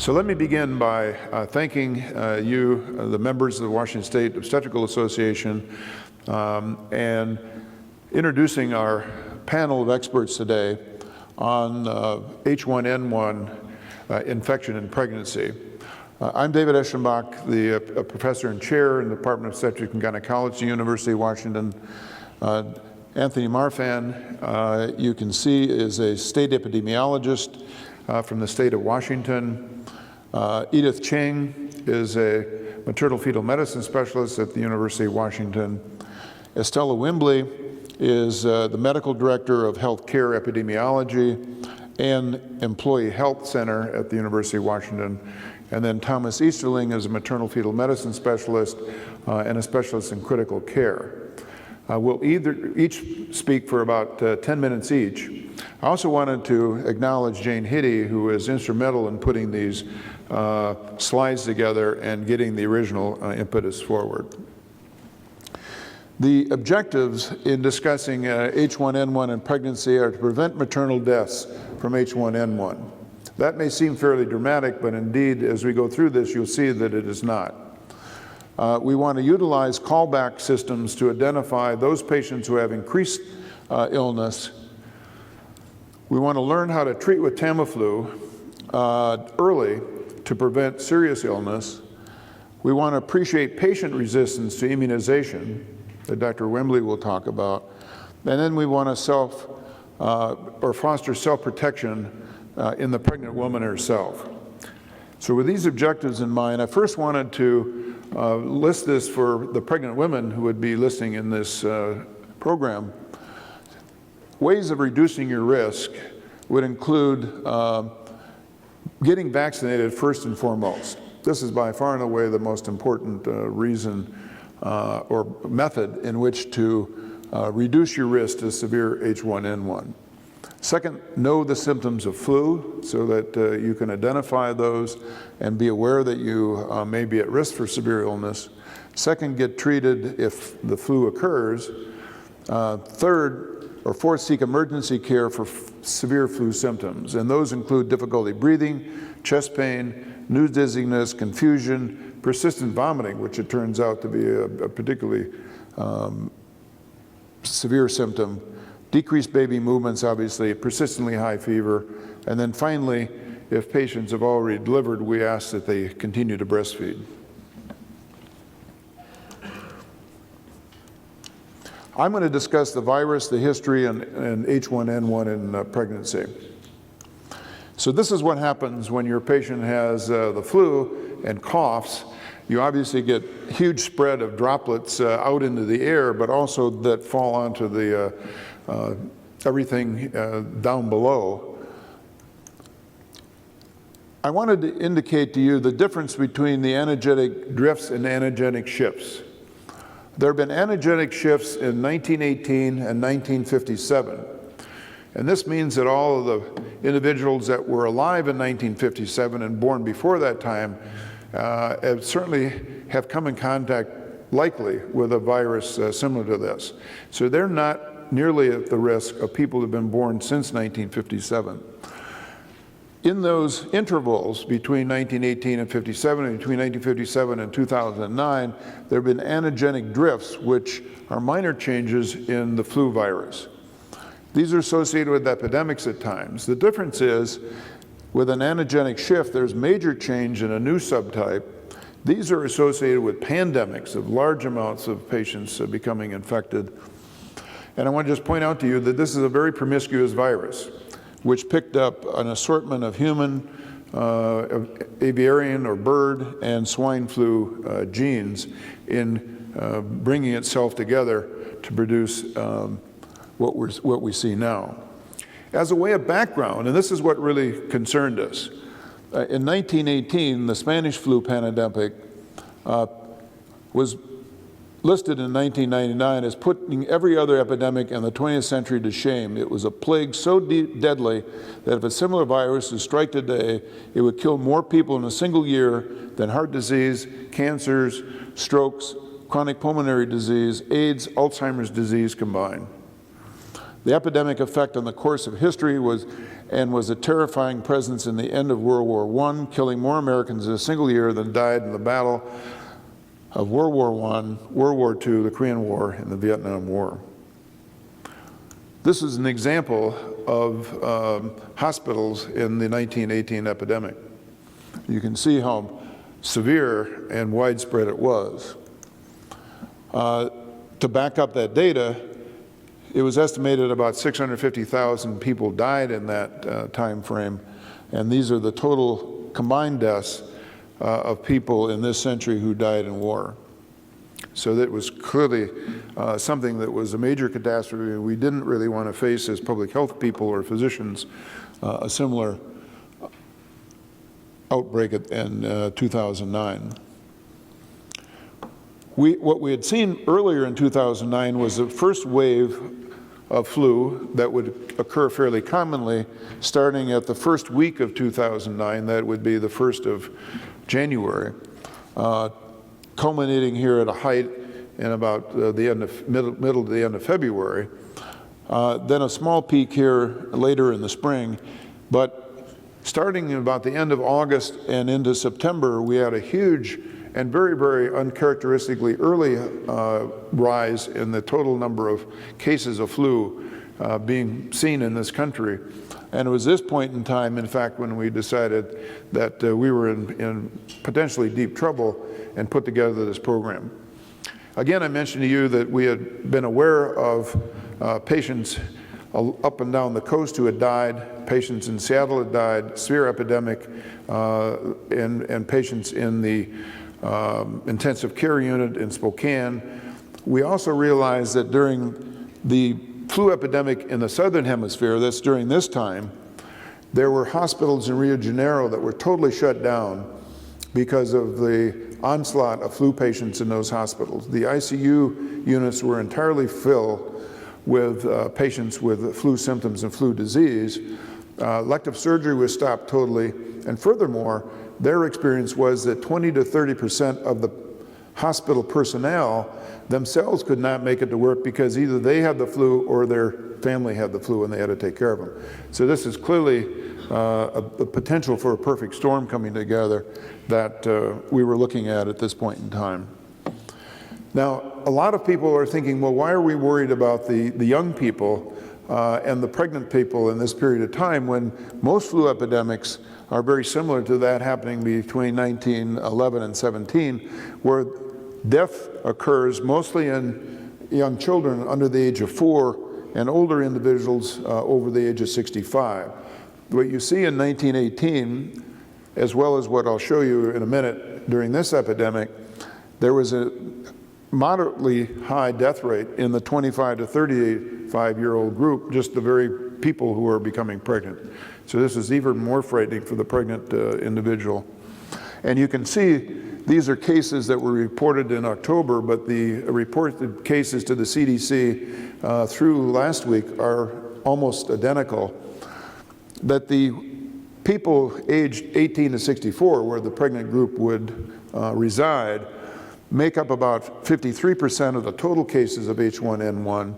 So let me begin by thanking you, the members of the Washington State Obstetrical Association, and introducing our panel of experts today on H1N1 infection in pregnancy. I'm David Eschenbach, the professor and chair in the Department of Obstetrics and Gynecology at the University of Washington. Anthony Marfin, you can see, is a state epidemiologist from the state of Washington. Edith Cheng is a maternal fetal medicine specialist at the University of Washington. Estella Whimbey is the medical director of healthcare epidemiology and employee health center at the University of Washington. And then Thomas Easterling is a maternal fetal medicine specialist and a specialist in critical care. We'll each speak for about 10 minutes each. I also wanted to acknowledge Jane Hitty, who is instrumental in putting these slides together and getting the original impetus forward. The objectives in discussing H1N1 in pregnancy are to prevent maternal deaths from H1N1. That may seem fairly dramatic, but indeed, as we go through this, you'll see that it is not. We want to utilize callback systems to identify those patients who have increased illness. We want to learn how to treat with Tamiflu early to prevent serious illness. We want to appreciate patient resistance to immunization that Dr. Whimbey will talk about. And then we want to foster self-protection in the pregnant woman herself. So with these objectives in mind, I first wanted to list this for the pregnant women who would be listening in this program. Ways of reducing your risk would include getting vaccinated first and foremost. This is by far and away the most important reason or method in which to reduce your risk to severe H1N1. Second, know the symptoms of flu so that you can identify those and be aware that you may be at risk for severe illness. Second, get treated if the flu occurs. Third or fourth, seek emergency care for severe flu symptoms, and those include difficulty breathing, chest pain, new dizziness, confusion, persistent vomiting, which it turns out to be a particularly severe symptom, decreased baby movements, obviously, persistently high fever, and then finally, if patients have already delivered, we ask that they continue to breastfeed. I'm going to discuss the virus, the history, and H1N1 in pregnancy. So this is what happens when your patient has the flu and coughs. You obviously get huge spread of droplets out into the air, but also that fall onto the everything down below. I wanted to indicate to you the difference between the antigenic drifts and antigenic shifts. There have been antigenic shifts in 1918 and 1957. And this means that all of the individuals that were alive in 1957 and born before that time certainly have come in contact, likely, with a virus similar to this. So they're not nearly at the risk of people who have been born since 1957. In those intervals between 1918 and 57, and between 1957 and 2009, there have been antigenic drifts, which are minor changes in the flu virus. These are associated with epidemics at times. The difference is, with an antigenic shift, there's major change in a new subtype. These are associated with pandemics of large amounts of patients becoming infected. And I want to just point out to you that this is a very promiscuous virus, which picked up an assortment of human, aviarian or bird, and swine flu genes in bringing itself together to produce what we see now. As a way of background, and this is what really concerned us, in 1918, the Spanish flu pandemic was listed in 1999 as putting every other epidemic in the 20th century to shame. It was a plague so deadly that if a similar virus would strike today, it would kill more people in a single year than heart disease, cancers, strokes, chronic pulmonary disease, AIDS, Alzheimer's disease combined. The epidemic effect on the course of history was and was a terrifying presence in the end of World War I, killing more Americans in a single year than died in the battle of World War I, World War II, the Korean War, and the Vietnam War. This is an example of hospitals in the 1918 epidemic. You can see how severe and widespread it was. To back up that data, it was estimated about 650,000 people died in that time frame, and these are the total combined deaths of people in this century who died in war. So that was clearly something that was a major catastrophe. We didn't really want to face as public health people or physicians a similar outbreak in 2009. What we had seen earlier in 2009 was the first wave of flu that would occur fairly commonly starting at the first week of 2009. That would be the 1st of January, culminating here at a height in about the end of middle to the end of February. Then a small peak here later in the spring, but starting about the end of August and into September, we had a huge and very, very uncharacteristically early rise in the total number of cases of flu being seen in this country. And it was this point in time, in fact, when we decided that we were in potentially deep trouble and put together this program. Again, I mentioned to you that we had been aware of patients up and down the coast who had died, patients in Seattle had died, severe epidemic, and patients in the intensive care unit in Spokane. We also realized that during the flu epidemic in the southern hemisphere, that's during this time, there were hospitals in Rio de Janeiro that were totally shut down because of the onslaught of flu patients in those hospitals. The ICU units were entirely filled with patients with flu symptoms and flu disease. Elective surgery was stopped totally, and furthermore, their experience was that 20 to 30% of the hospital personnel themselves could not make it to work because either they had the flu or their family had the flu and they had to take care of them. So this is clearly a potential for a perfect storm coming together that we were looking at this point in time. Now, a lot of people are thinking, well, why are we worried about the young people and the pregnant people in this period of time when most flu epidemics are very similar to that happening between 1911 and 17, where death occurs mostly in young children under the age of 4 and older individuals over the age of 65. What you see in 1918, as well as what I'll show you in a minute during this epidemic, there was a moderately high death rate in the 25 to 35-year-old group, just the very people who are becoming pregnant. So this is even more frightening for the pregnant individual. And you can see these are cases that were reported in October, but the reported cases to the CDC through last week are almost identical. That the people aged 18 to 64, where the pregnant group would reside, make up about 53% of the total cases of H1N1,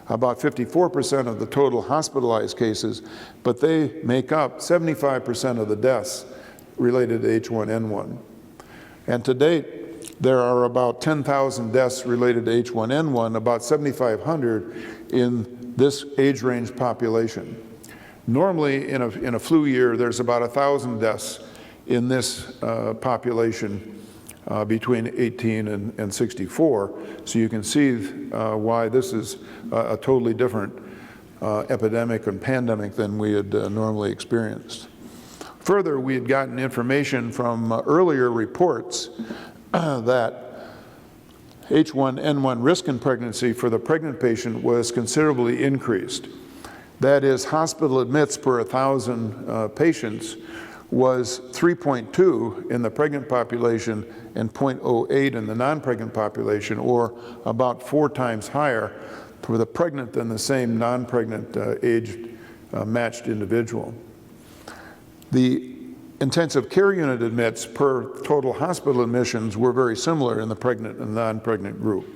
about 54% of the total hospitalized cases, but they make up 75% of the deaths related to H1N1. And to date, there are about 10,000 deaths related to H1N1, about 7,500 in this age range population. Normally, in a flu year, there's about 1,000 deaths in this population between 18 and 64. So you can see why this is a totally different epidemic and pandemic than we had normally experienced. Further, we had gotten information from earlier reports that H1N1 risk in pregnancy for the pregnant patient was considerably increased. That is, hospital admits per 1,000 patients was 3.2 in the pregnant population and 0.08 in the non-pregnant population, or about 4 times higher for the pregnant than the same non-pregnant aged matched individual. The intensive care unit admits per total hospital admissions were very similar in the pregnant and non-pregnant group.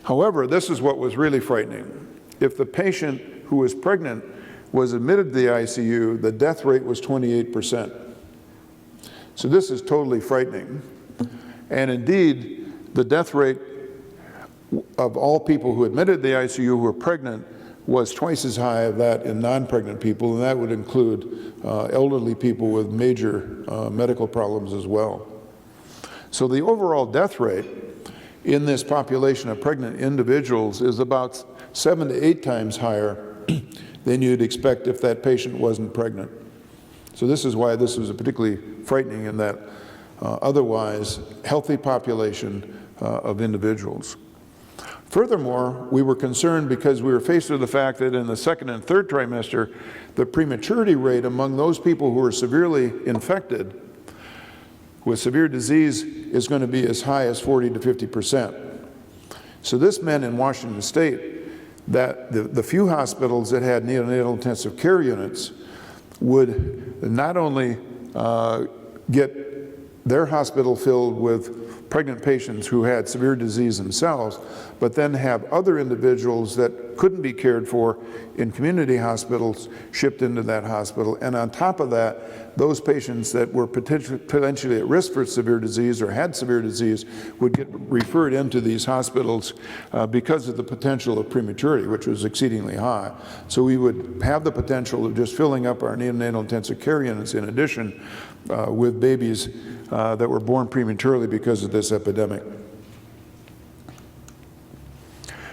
However, this is what was really frightening. If the patient who was pregnant was admitted to the ICU, the death rate was 28%. So this is totally frightening. And indeed, the death rate of all people who admitted to the ICU who were pregnant was twice as high as that in non-pregnant people, and that would include elderly people with major medical problems as well. So the overall death rate in this population of pregnant individuals is about 7 to 8 times higher than you'd expect if that patient wasn't pregnant. So this is why this was particularly frightening in that otherwise healthy population of individuals. Furthermore, we were concerned because we were faced with the fact that in the second and third trimester, the prematurity rate among those people who are severely infected with severe disease is going to be as high as 40 to 50%. So this meant in Washington State that the few hospitals that had neonatal intensive care units would not only get their hospital filled with pregnant patients who had severe disease themselves, but then have other individuals that couldn't be cared for in community hospitals shipped into that hospital. And on top of that, those patients that were potentially at risk for severe disease or had severe disease would get referred into these hospitals because of the potential of prematurity, which was exceedingly high. So we would have the potential of just filling up our neonatal intensive care units in addition with babies that were born prematurely because of this epidemic.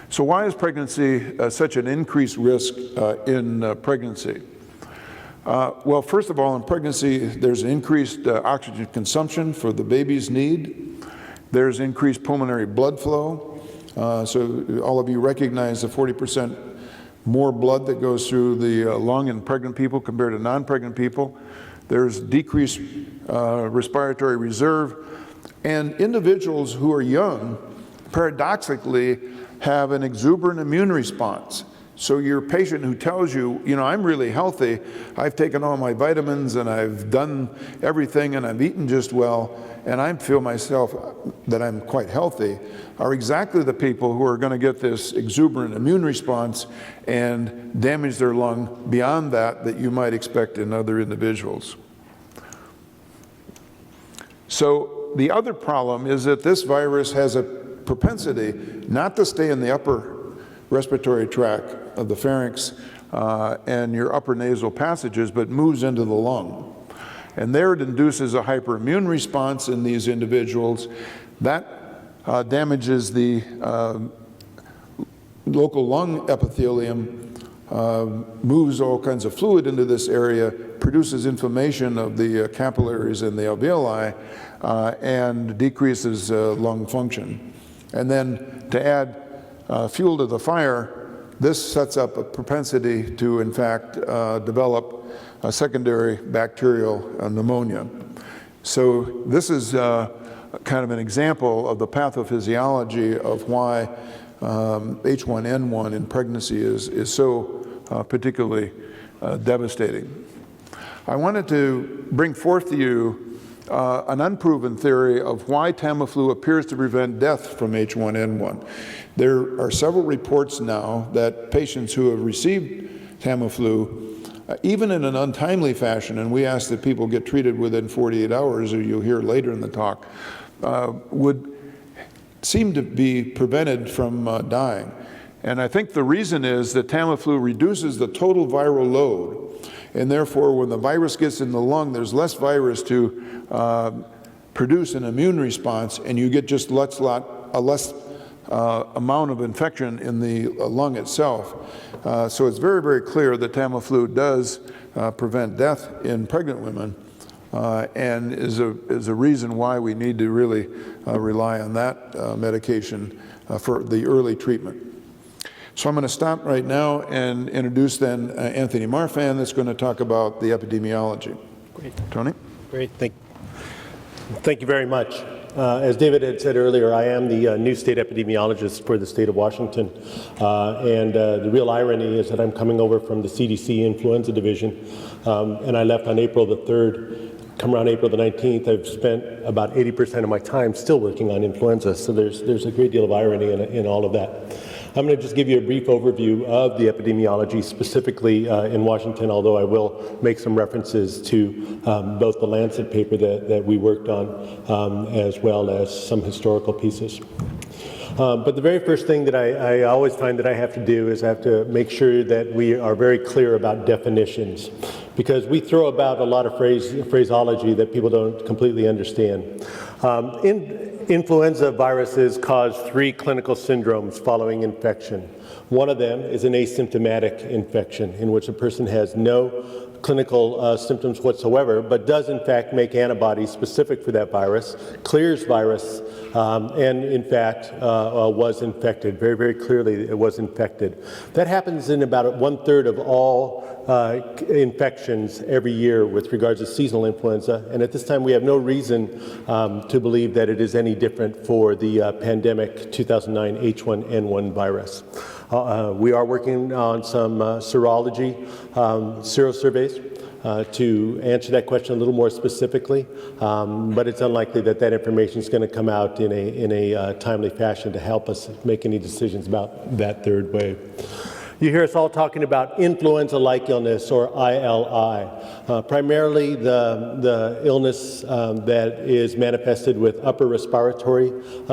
So why is pregnancy such an increased risk in pregnancy? Well, first of all, in pregnancy, there's increased oxygen consumption for the baby's need. There's increased pulmonary blood flow. So all of you recognize the 40% more blood that goes through the lung in pregnant people compared to non-pregnant people. There's decreased respiratory reserve. And individuals who are young, paradoxically, have an exuberant immune response. So your patient who tells you, you know, I'm really healthy, I've taken all my vitamins and I've done everything and I've eaten just well, and I feel myself that I'm quite healthy, are exactly the people who are going to get this exuberant immune response and damage their lung beyond that you might expect in other individuals. So the other problem is that this virus has a propensity not to stay in the upper respiratory tract of the pharynx and your upper nasal passages, but moves into the lung. And there it induces a hyperimmune response in these individuals. That damages the local lung epithelium, moves all kinds of fluid into this area, produces inflammation of the capillaries and the alveoli, and decreases lung function. And then to add fuel to the fire, this sets up a propensity to, in fact, develop a secondary bacterial pneumonia. So this is kind of an example of the pathophysiology of why H1N1 in pregnancy is so particularly devastating. I wanted to bring forth to you an unproven theory of why Tamiflu appears to prevent death from H1N1. There are several reports now that patients who have received Tamiflu, even in an untimely fashion, and we ask that people get treated within 48 hours, or you'll hear later in the talk, would seem to be prevented from dying. And I think the reason is that Tamiflu reduces the total viral load, and therefore when the virus gets in the lung, there's less virus to produce an immune response, and you get just a less amount of infection in the lung itself. So it's very, very clear that Tamiflu does prevent death in pregnant women, and is a reason why we need to really rely on that medication for the early treatment. So I'm going to stop right now and introduce then Anthony Marfin, that's going to talk about the epidemiology. Great. Tony? Great. Thank you very much. As David had said earlier, I am the new state epidemiologist for the state of Washington. And the real irony is that I'm coming over from the CDC Influenza Division, and I left on April the 3rd. Come around April the 19th, I've spent about 80% of my time still working on influenza, so there's a great deal of irony in all of that. I'm going to just give you a brief overview of the epidemiology specifically in Washington, although I will make some references to both the Lancet paper that we worked on as well as some historical pieces. But the very first thing that I always find that I have to do is I have to make sure that we are very clear about definitions, because we throw about a lot of phraseology that people don't completely understand. Influenza viruses cause 3 clinical syndromes following infection. One of them is an asymptomatic infection in which a person has no clinical symptoms whatsoever, but does in fact make antibodies specific for that virus, clears virus, and in fact was infected. Very, very clearly it was infected. That happens in about 1/3 of all infections every year with regards to seasonal influenza, and at this time we have no reason to believe that it is any different for the pandemic 2009 H1N1 virus. We are working on some serology serosurveys to answer that question a little more specifically, but it's unlikely that that information is going to come out in a timely fashion to help us make any decisions about that third wave. You hear us all talking about influenza-like illness, or ILI, primarily the illness that is manifested with upper respiratory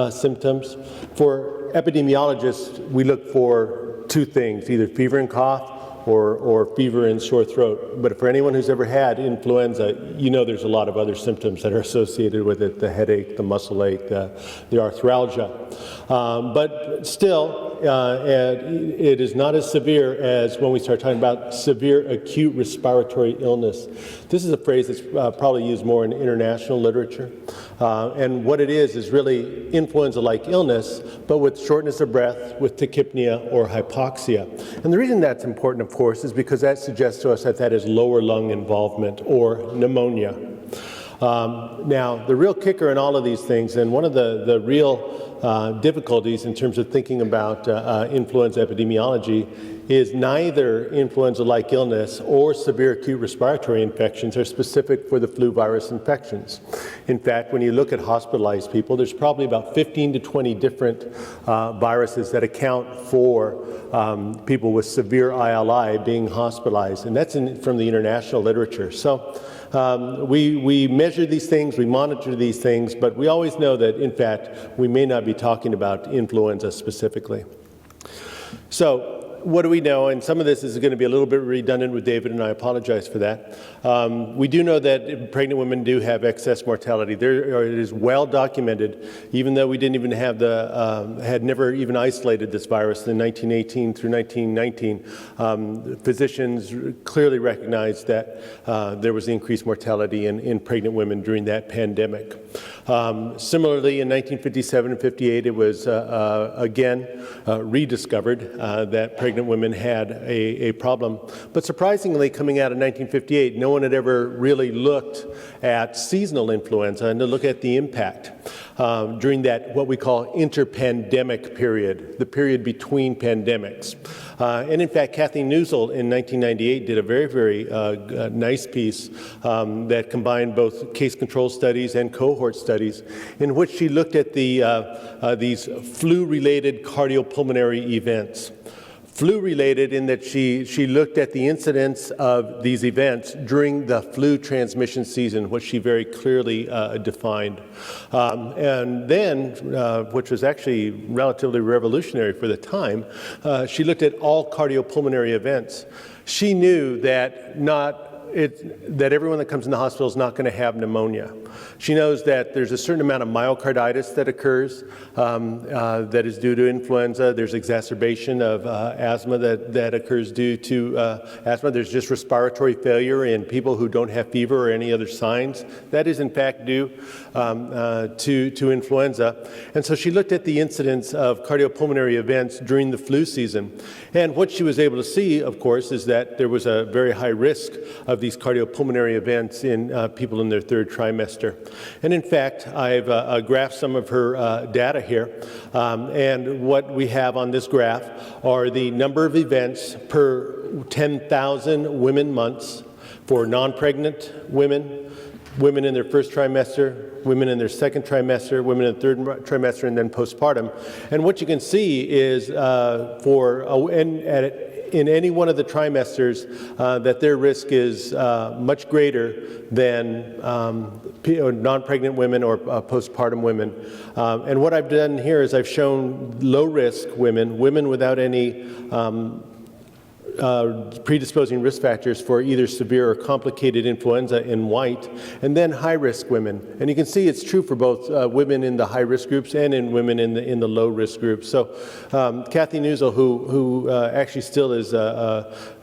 symptoms. For epidemiologists, we look for 2 things, either fever and cough or fever and sore throat. But for anyone who's ever had influenza, you know there's a lot of other symptoms that are associated with it, the headache, the muscle ache, the arthralgia. But still, it is not as severe as when we start talking about severe acute respiratory illness. This is a phrase that's probably used more in international literature. And what it is really influenza-like illness, but with shortness of breath, with tachypnea or hypoxia. And the reason that's important, of course, is because that suggests to us that that is lower lung involvement or pneumonia. Now, the real kicker in all of these things, and one of the real difficulties in terms of thinking about influenza epidemiology, is neither influenza-like illness or severe acute respiratory infections are specific for the flu virus infections. In fact, when you look at hospitalized people, there's probably about 15 to 20 different viruses that account for people with severe ILI being hospitalized, and that's from the international literature. So we measure these things, we monitor these things, but we always know that, in fact, we may not be talking about influenza specifically. So, what do we know? And some of this is going to be a little bit redundant with David, and I apologize for that. We do know that pregnant women do have excess mortality. It is well documented, even though we didn't even have had never even isolated this virus in 1918 through 1919. Physicians clearly recognized that there was increased mortality in pregnant women during that pandemic. Similarly, in 1957 and 58, it was again rediscovered that pregnant women had a problem. But surprisingly, coming out of 1958, no one had ever really looked at seasonal influenza and to look at the impact during that what we call interpandemic period, the period between pandemics. And in fact, Kathleen Newsel in 1998 did a very, very nice piece that combined both case control studies and cohort studies, in which she looked at these flu-related cardiopulmonary events. Flu-related in that she looked at the incidence of these events during the flu transmission season, which she very clearly defined. And then, which was actually relatively revolutionary for the time, she looked at all cardiopulmonary events. She knew that that everyone that comes in the hospital is not going to have pneumonia. She knows that there's a certain amount of myocarditis that occurs that is due to influenza. There's exacerbation of asthma that occurs due to asthma. There's just respiratory failure in people who don't have fever or any other signs. That is in fact due to influenza. And so she looked at the incidence of cardiopulmonary events during the flu season. And what she was able to see, of course, is that there was a very high risk of these cardiopulmonary events in people in their 3rd trimester. And in fact, I've graphed some of her data here. And what we have on this graph are the number of events per 10,000 women months for non-pregnant women, women in their first trimester, women in their second trimester, women in the third trimester, and then postpartum. And what you can see is in any one of the trimesters that their risk is much greater than non-pregnant women or postpartum women. And what I've done here is I've shown low-risk women, women without any predisposing risk factors for either severe or complicated influenza in white, and then high-risk women. And you can see it's true for both women in the high-risk groups and in women in the low-risk groups. So Kathy Newsel, who actually still is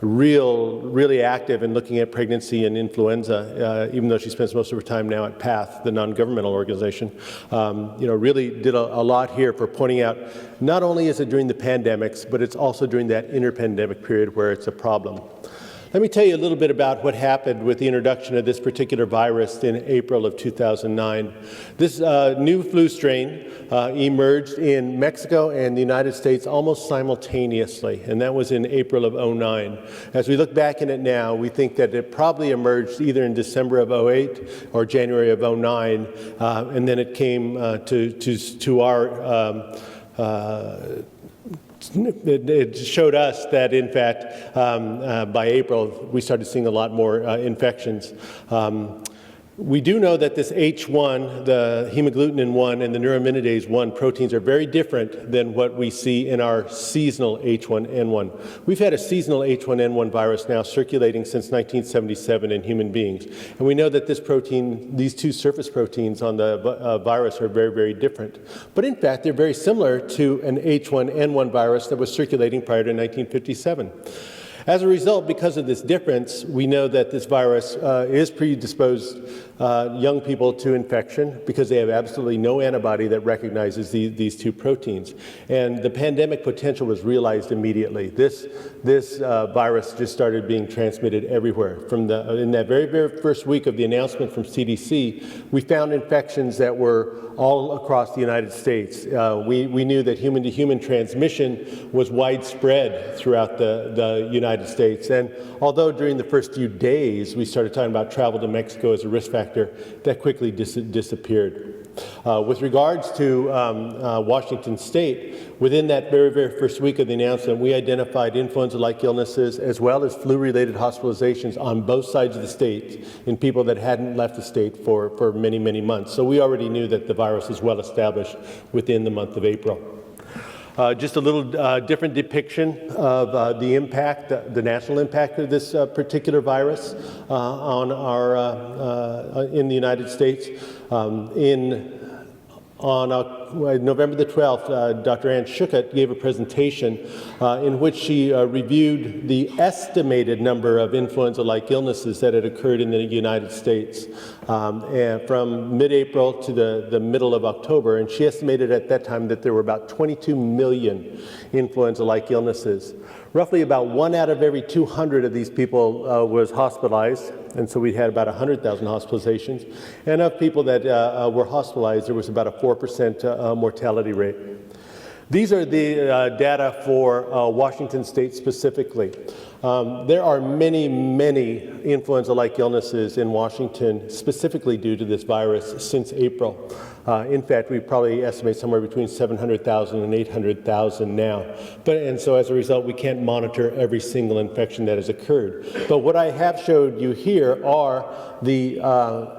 really active in looking at pregnancy and influenza, even though she spends most of her time now at PATH, the non-governmental organization, really did a lot here for pointing out not only is it during the pandemics, but it's also during that interpandemic period where it's a problem. Let me tell you a little bit about what happened with the introduction of this particular virus in April of 2009. This new flu strain emerged in Mexico and the United States almost simultaneously, and that was in April of 2009. As we look back in it now, we think that it probably emerged either in December of 2008 or January of 2009, and then it came to our it showed us that, in fact, by April, we started seeing a lot more infections. We do know that this H1, the hemagglutinin 1 and the neuraminidase 1 proteins are very different than what we see in our seasonal H1N1. We've had a seasonal H1N1 virus now circulating since 1977 in human beings. And we know that this protein, these two surface proteins on the virus are very, very different. But in fact, they're very similar to an H1N1 virus that was circulating prior to 1957. As a result, because of this difference, we know that this virus is predisposed young people to infection because they have absolutely no antibody that recognizes these two proteins. And the pandemic potential was realized immediately. This virus just started being transmitted everywhere. In that very, very first week of the announcement from CDC, we found infections that were all across the United States. We knew that human-to-human transmission was widespread throughout the United States. And although during the first few days we started talking about travel to Mexico as a risk factor, that quickly disappeared. With regards to Washington State, within that very, very first week of the announcement, we identified influenza-like illnesses as well as flu-related hospitalizations on both sides of the state in people that hadn't left the state for many, many months. So we already knew that the virus is well established within the month of April. Just a little different depiction of the impact, the national impact of this particular virus on in the United States. On November the 12th, Dr. Ann Schuchat gave a presentation in which she reviewed the estimated number of influenza-like illnesses that had occurred in the United States and from mid-April to the middle of October. And she estimated at that time that there were about 22 million influenza-like illnesses. Roughly about 1 out of every 200 of these people was hospitalized, and so we had about 100,000 hospitalizations. And of people that were hospitalized, there was about a 4% mortality rate. These are the data for Washington State specifically. There are many, many influenza-like illnesses in Washington specifically due to this virus since April. In fact, we probably estimate somewhere between 700,000 and 800,000 now. And so as a result, we can't monitor every single infection that has occurred. But what I have showed you here are the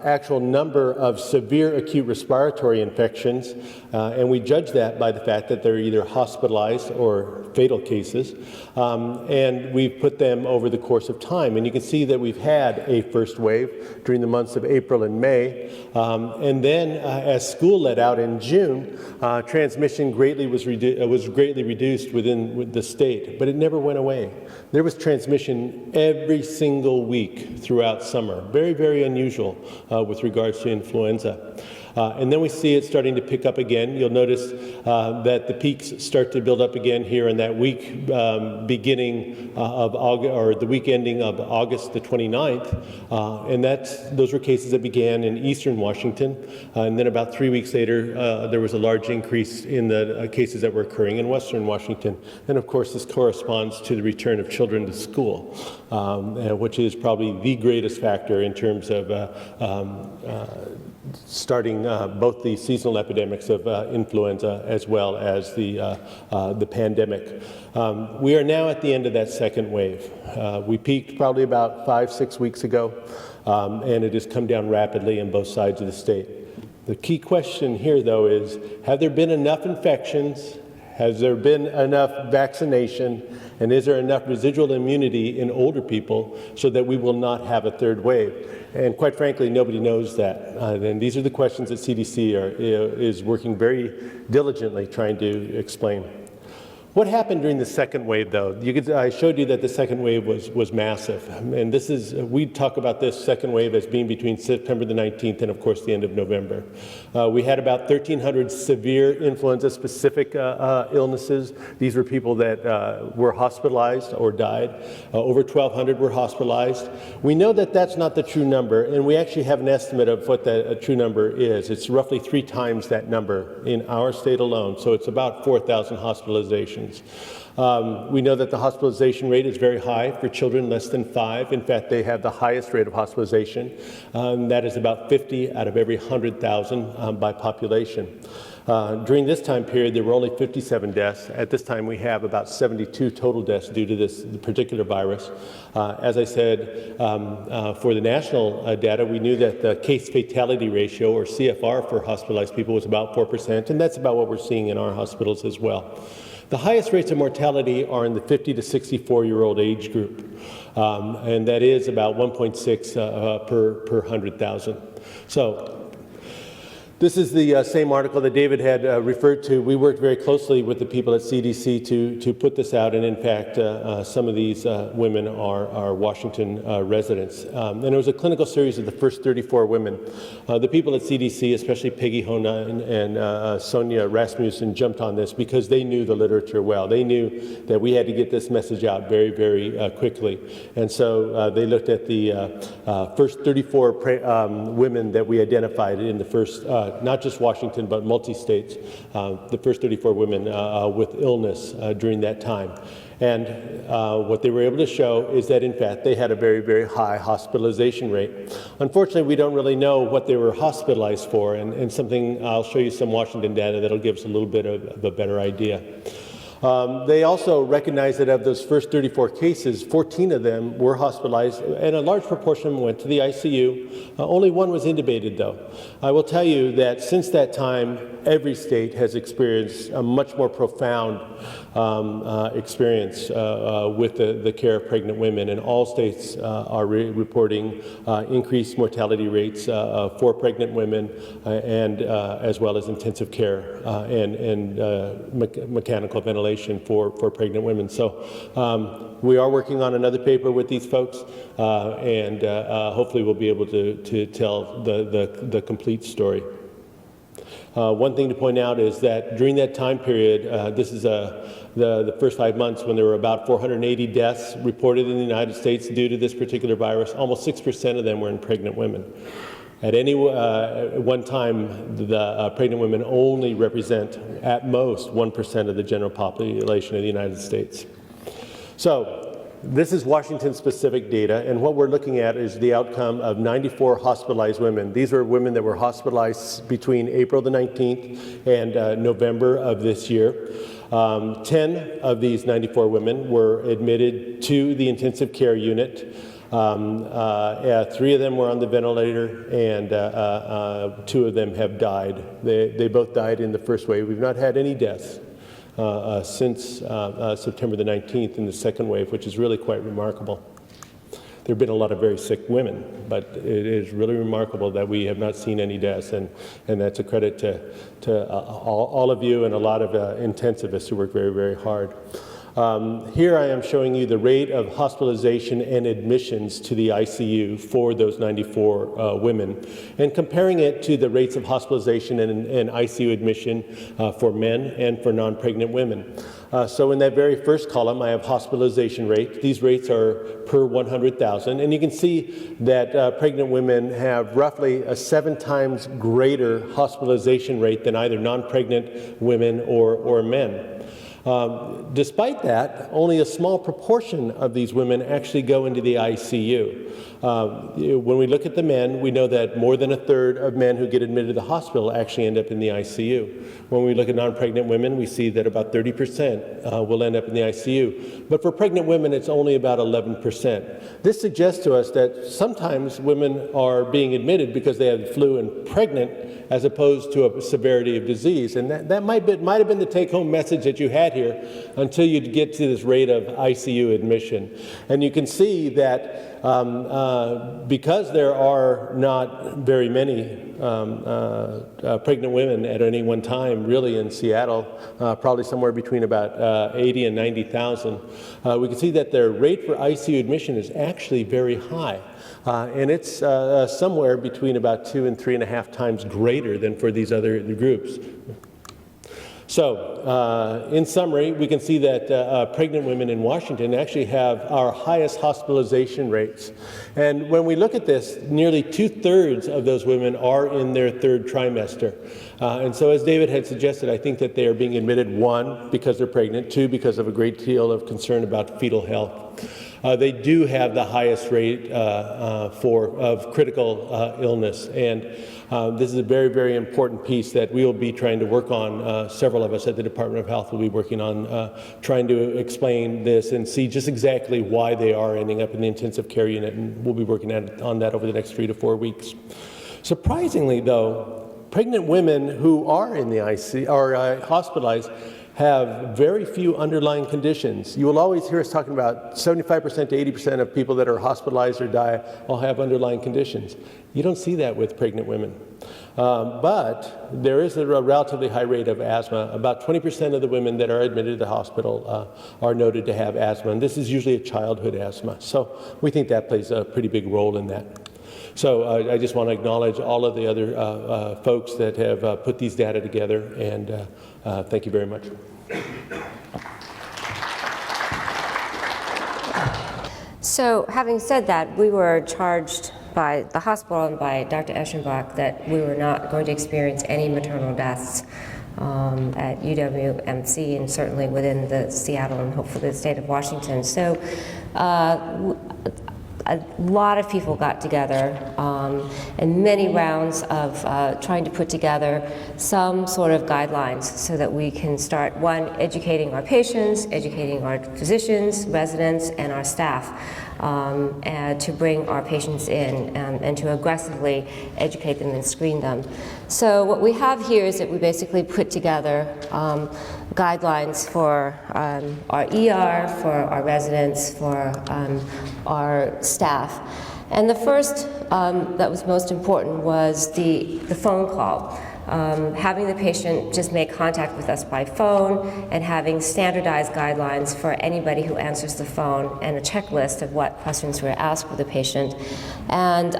actual number of severe acute respiratory infections, and we judge that by the fact that they're either hospitalized or fatal cases, and we've put them over the course of time. And you can see that we've had a first wave during the months of April and May, and then as school let out in June, transmission was greatly reduced within the state, but it never went away. There was transmission every single week throughout summer. Very, very unusual with regards to influenza. And then we see it starting to pick up again. You'll notice that the peaks start to build up again here in that week beginning of August, or the week ending of August the 29th, and those were cases that began in eastern Washington, and then about 3 weeks later, there was a large increase in the cases that were occurring in western Washington. And of course, this corresponds to the return of children to school, which is probably the greatest factor in terms of starting both the seasonal epidemics of influenza as well as the pandemic. We are now at the end of that second wave. We peaked probably about 5-6 weeks ago, and it has come down rapidly in both sides of the state. The key question here, though, is have there been enough infections? Has there been enough vaccination? And is there enough residual immunity in older people so that we will not have a third wave? And quite frankly, nobody knows that. And these are the questions that CDC is working very diligently trying to explain. What happened during the second wave, though? I showed you that the second wave was massive. And we talk about this second wave as being between September the 19th and, of course, the end of November. We had about 1,300 severe influenza-specific illnesses. These were people that were hospitalized or died. Over 1,200 were hospitalized. We know that that's not the true number, and we actually have an estimate of what that true number is. It's roughly 3 times that number in our state alone, so it's about 4,000 hospitalizations. We know that the hospitalization rate is very high for children less than 5. In fact, they have the highest rate of hospitalization. That is about 50 out of every 100,000 by population. During this time period, there were only 57 deaths. At this time, we have about 72 total deaths due to this particular virus. As I said, for the national data, we knew that the case fatality ratio, or CFR, for hospitalized people was about 4%, and that's about what we're seeing in our hospitals as well. The highest rates of mortality are in the 50 to 64-year-old age group, and that is about 1.6 per 100,000. So this is the same article that David had referred to. We worked very closely with the people at CDC to put this out, and in fact, some of these women are Washington residents. And it was a clinical series of the first 34 women. The people at CDC, especially Peggy Hona and Sonia Rasmussen, jumped on this because they knew the literature well. They knew that we had to get this message out very, very quickly. And so they looked at the first 34 women that we identified in the first not just Washington, but multi-states, the first 34 women with illness during that time. And what they were able to show is that, in fact, they had a very, very high hospitalization rate. Unfortunately, we don't really know what they were hospitalized for, and something, I'll show you some Washington data that'll give us a little bit of a better idea. They also recognized that of those first 34 cases, 14 of them were hospitalized, and a large proportion went to the ICU. Only one was intubated, though. I will tell you that since that time, every state has experienced a much more profound experience with the care of pregnant women, and all states are reporting increased mortality rates for pregnant women, and as well as intensive care and mechanical ventilation for pregnant women. So we are working on another paper with these folks, and hopefully we'll be able to tell the complete story. One thing to point out is that during that time period, this is the first 5 months when there were about 480 deaths reported in the United States due to this particular virus. Almost 6% of them were in pregnant women. At any one time, the pregnant women only represent, at most, 1% of the general population of the United States. So this is Washington-specific data, and what we're looking at is the outcome of 94 hospitalized women. These are women that were hospitalized between April the 19th and November of this year. 10 of these 94 women were admitted to the intensive care unit. 3 of them were on the ventilator, and 2 of them have died. They both died in the first wave. We've not had any deaths since September the 19th in the second wave, which is really quite remarkable. There have been a lot of very sick women, but it is really remarkable that we have not seen any deaths, and that's a credit to all of you and a lot of intensivists who work very, very hard. Here I am showing you the rate of hospitalization and admissions to the ICU for those 94 women, and comparing it to the rates of hospitalization and ICU admission for men and for non-pregnant women. So in that very first column, I have hospitalization rate. These rates are per 100,000, and you can see that pregnant women have roughly a 7 times greater hospitalization rate than either non-pregnant women or men. Despite that, only a small proportion of these women actually go into the ICU. When we look at the men, we know that more than a third of men who get admitted to the hospital actually end up in the ICU. When we look at non-pregnant women, we see that about 30% will end up in the ICU. But for pregnant women, it's only about 11%. This suggests to us that sometimes women are being admitted because they have the flu and pregnant, as opposed to a severity of disease. And that might have been the take-home message that you had here until you get to this rate of ICU admission. And you can see that because there are not very many pregnant women at any one time, really in Seattle, probably somewhere between about 80 and 90,000, we can see that their rate for ICU admission is actually very high. And it's somewhere between about 2 and 3.5 times greater than for these other groups. So, in summary, we can see that pregnant women in Washington actually have our highest hospitalization rates. And when we look at this, nearly 2/3 of those women are in their 3rd trimester. And so, as David had suggested, I think that they are being admitted, 1, because they're pregnant, 2, because of a great deal of concern about fetal health. They do have the highest rate of critical illness, and this is a very, very important piece that we will be trying to work on. Several of us at the Department of Health will be working on trying to explain this and see just exactly why they are ending up in the intensive care unit, and we'll be working on that over the next 3 to 4 weeks. Surprisingly, though, pregnant women who are in the ICU or hospitalized have very few underlying conditions. You will always hear us talking about 75% to 80% of people that are hospitalized or die all have underlying conditions. You don't see that with pregnant women. But there is a relatively high rate of asthma. About 20% of the women that are admitted to the hospital are noted to have asthma, and this is usually a childhood asthma. So we think that plays a pretty big role in that. So I just want to acknowledge all of the other folks that have put these data together, and thank you very much. So having said that, we were charged by the hospital and by Dr. Eschenbach that we were not going to experience any maternal deaths at UWMC, and certainly within the Seattle and hopefully the state of Washington. So a lot of people got together and many rounds of trying to put together some sort of guidelines so that we can start, one, educating our patients, educating our physicians, residents, and our staff and to bring our patients in and to aggressively educate them and screen them. So what we have here is that we basically put together guidelines for our ER, for our residents, for our staff. And the first that was most important was the phone call. Having the patient just make contact with us by phone and having standardized guidelines for anybody who answers the phone and a checklist of what questions were asked for the patient. And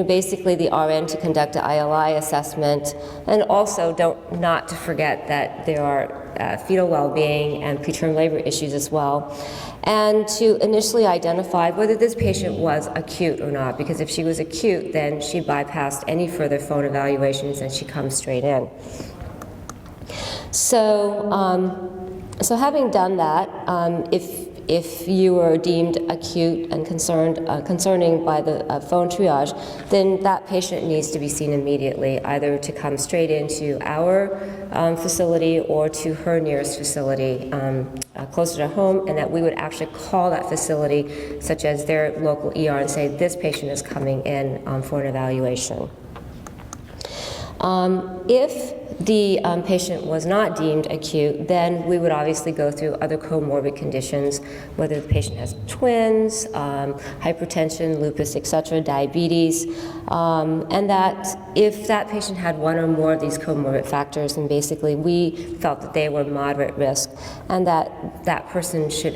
basically the RN to conduct an ILI assessment, and also not to forget that there are fetal well-being and preterm labor issues as well. And to initially identify whether this patient was acute or not, because if she was acute, then she bypassed any further phone evaluations and she comes straight in. So, so having done that, if you were deemed acute and concerning by the phone triage, then that patient needs to be seen immediately, either to come straight into our facility or to her nearest facility closer to home, and that we would actually call that facility, such as their local ER, and say, this patient is coming in for an evaluation. If the patient was not deemed acute, then we would obviously go through other comorbid conditions, whether the patient has twins, hypertension, lupus, etc., diabetes, and that if that patient had one or more of these comorbid factors, then basically we felt that they were moderate risk, and that that person should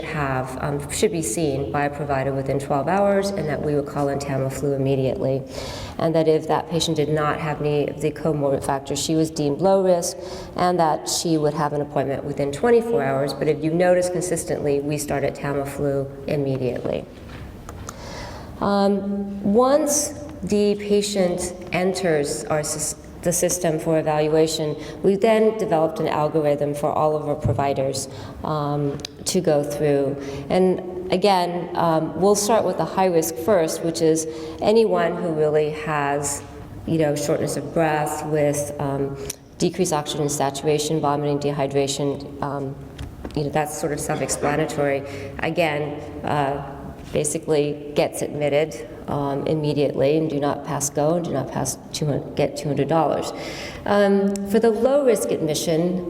be seen by a provider within 12 hours, and that we would call in Tamiflu immediately. And that if that patient did not have any of the comorbid factors, she was deemed low risk, and that she would have an appointment within 24 hours. But if you notice consistently, we started Tamiflu immediately. Once the patient enters the system for evaluation, we then developed an algorithm for all of our providers to go through. And again, we'll start with the high risk first, which is anyone who really has, shortness of breath with decreased oxygen saturation, vomiting, dehydration. That's sort of self-explanatory. Again, basically gets admitted immediately, and do not pass go, and do not get $200. For the low-risk admission,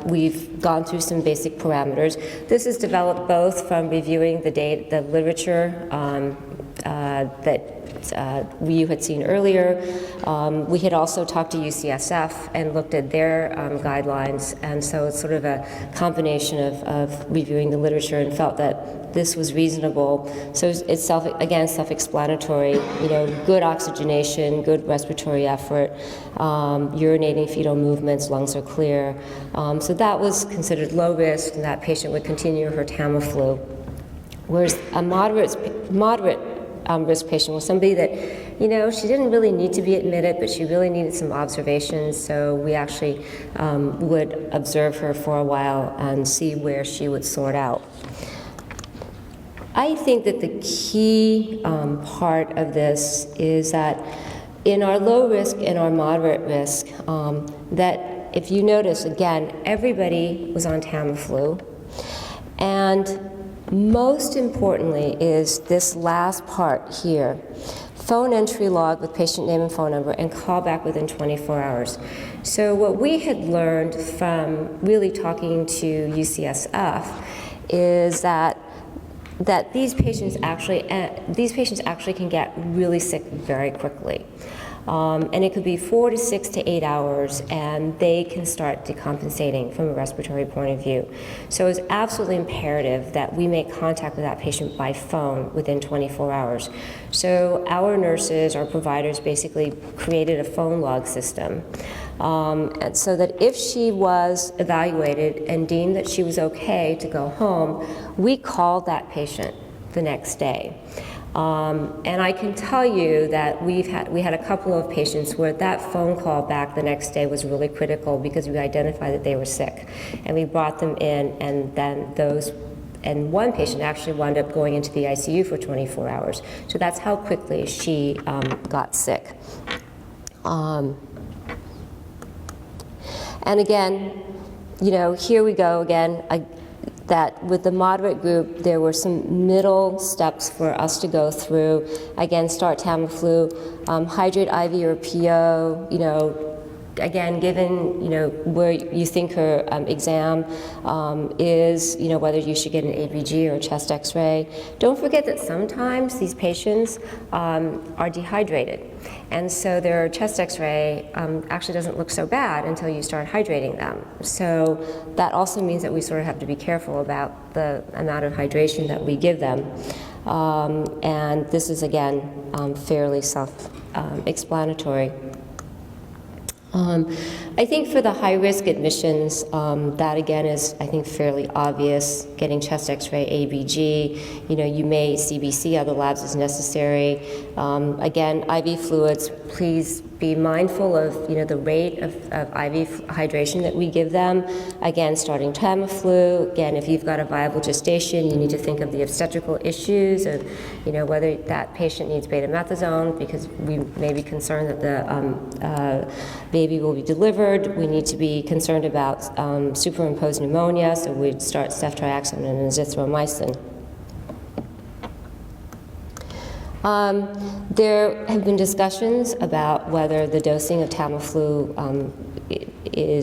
we've gone through some basic parameters. This is developed both from reviewing the literature that you had seen earlier. We had also talked to UCSF and looked at their guidelines, and so it's sort of a combination of reviewing the literature and felt that this was reasonable. So it's self-explanatory. Good oxygenation, good respiratory effort, urinating fetal movements, lungs are clear. So that was considered low risk, and that patient would continue her Tamiflu. Whereas a moderate risk patient was somebody that, she didn't really need to be admitted, but she really needed some observations. So we actually would observe her for a while and see where she would sort out. I think that the key part of this is that in our low risk and our moderate risk, that if you notice, again, everybody was on Tamiflu. And most importantly is this last part here. Phone entry log with patient name and phone number, and call back within 24 hours. So what we had learned from really talking to UCSF is that these patients actually can get really sick very quickly. And it could be 4 to 6 to 8 hours, and they can start decompensating from a respiratory point of view. So it's absolutely imperative that we make contact with that patient by phone within 24 hours. So our nurses, our providers, basically created a phone log system. And so that if she was evaluated and deemed that she was okay to go home, we called that patient the next day. And I can tell you that we had a couple of patients where that phone call back the next day was really critical because we identified that they were sick, and we brought them in, and one patient actually wound up going into the ICU for 24 hours. So that's how quickly she got sick. And again, here we go again. That with the moderate group, there were some middle steps for us to go through. Again, start Tamiflu, hydrate IV or PO, again, given, where you think her exam is, whether you should get an ABG or a chest x-ray. Don't forget that sometimes these patients are dehydrated. And so their chest x-ray actually doesn't look so bad until you start hydrating them. So that also means that we sort of have to be careful about the amount of hydration that we give them. And this is, again, fairly self-explanatory. I think for the high-risk admissions, that again is, I think, fairly obvious. Getting chest x-ray, ABG, you may CBC, other labs as necessary. Again, IV fluids, please be mindful of, the rate of IV hydration that we give them. Again, starting Tamiflu. Again, if you've got a viable gestation, you need to think of the obstetrical issues of, whether that patient needs betamethasone, because we may be concerned that the baby will be delivered. We need to be concerned about superimposed pneumonia, so we'd start ceftriaxone and azithromycin. There have been discussions about whether the dosing of Tamiflu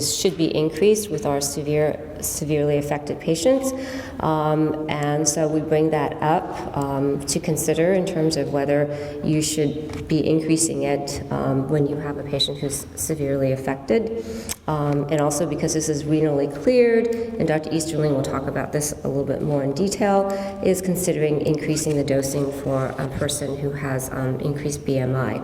should be increased with our severely affected patients, and so we bring that up to consider in terms of whether you should be increasing it when you have a patient who's severely affected, and also because this is renally cleared, and Dr. Easterling will talk about this a little bit more in detail, is considering increasing the dosing for a person who has increased BMI.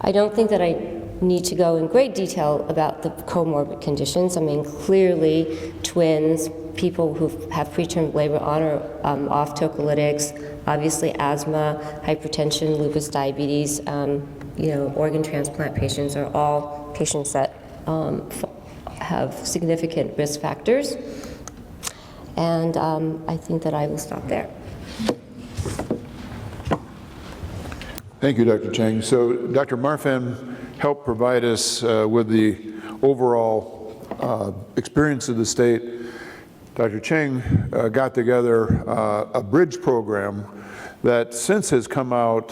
I don't think that I need to go in great detail about the comorbid conditions. I mean, clearly, twins, people who have preterm labor on or off tocolytics, obviously asthma, hypertension, lupus, diabetes, organ transplant patients are all patients that have significant risk factors. And I think that I will stop there. Thank you, Dr. Cheng. So Dr. Marfin helped provide us with the overall experience of the state. Dr. Cheng got together a bridge program that since has come out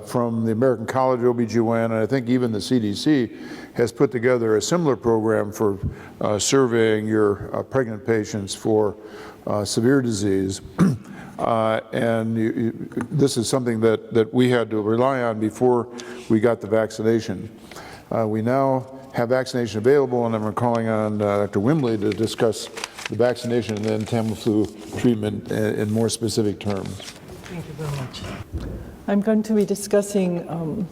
from the American College of OB/GYN, and I think even the CDC has put together a similar program for surveying your pregnant patients for severe disease. This is something that we had to rely on before we got the vaccination. We now have vaccination available, and I'm calling on Dr. Whimbey to discuss the vaccination and then Tamiflu treatment in more specific terms. Thank you very much. I'm going to be discussing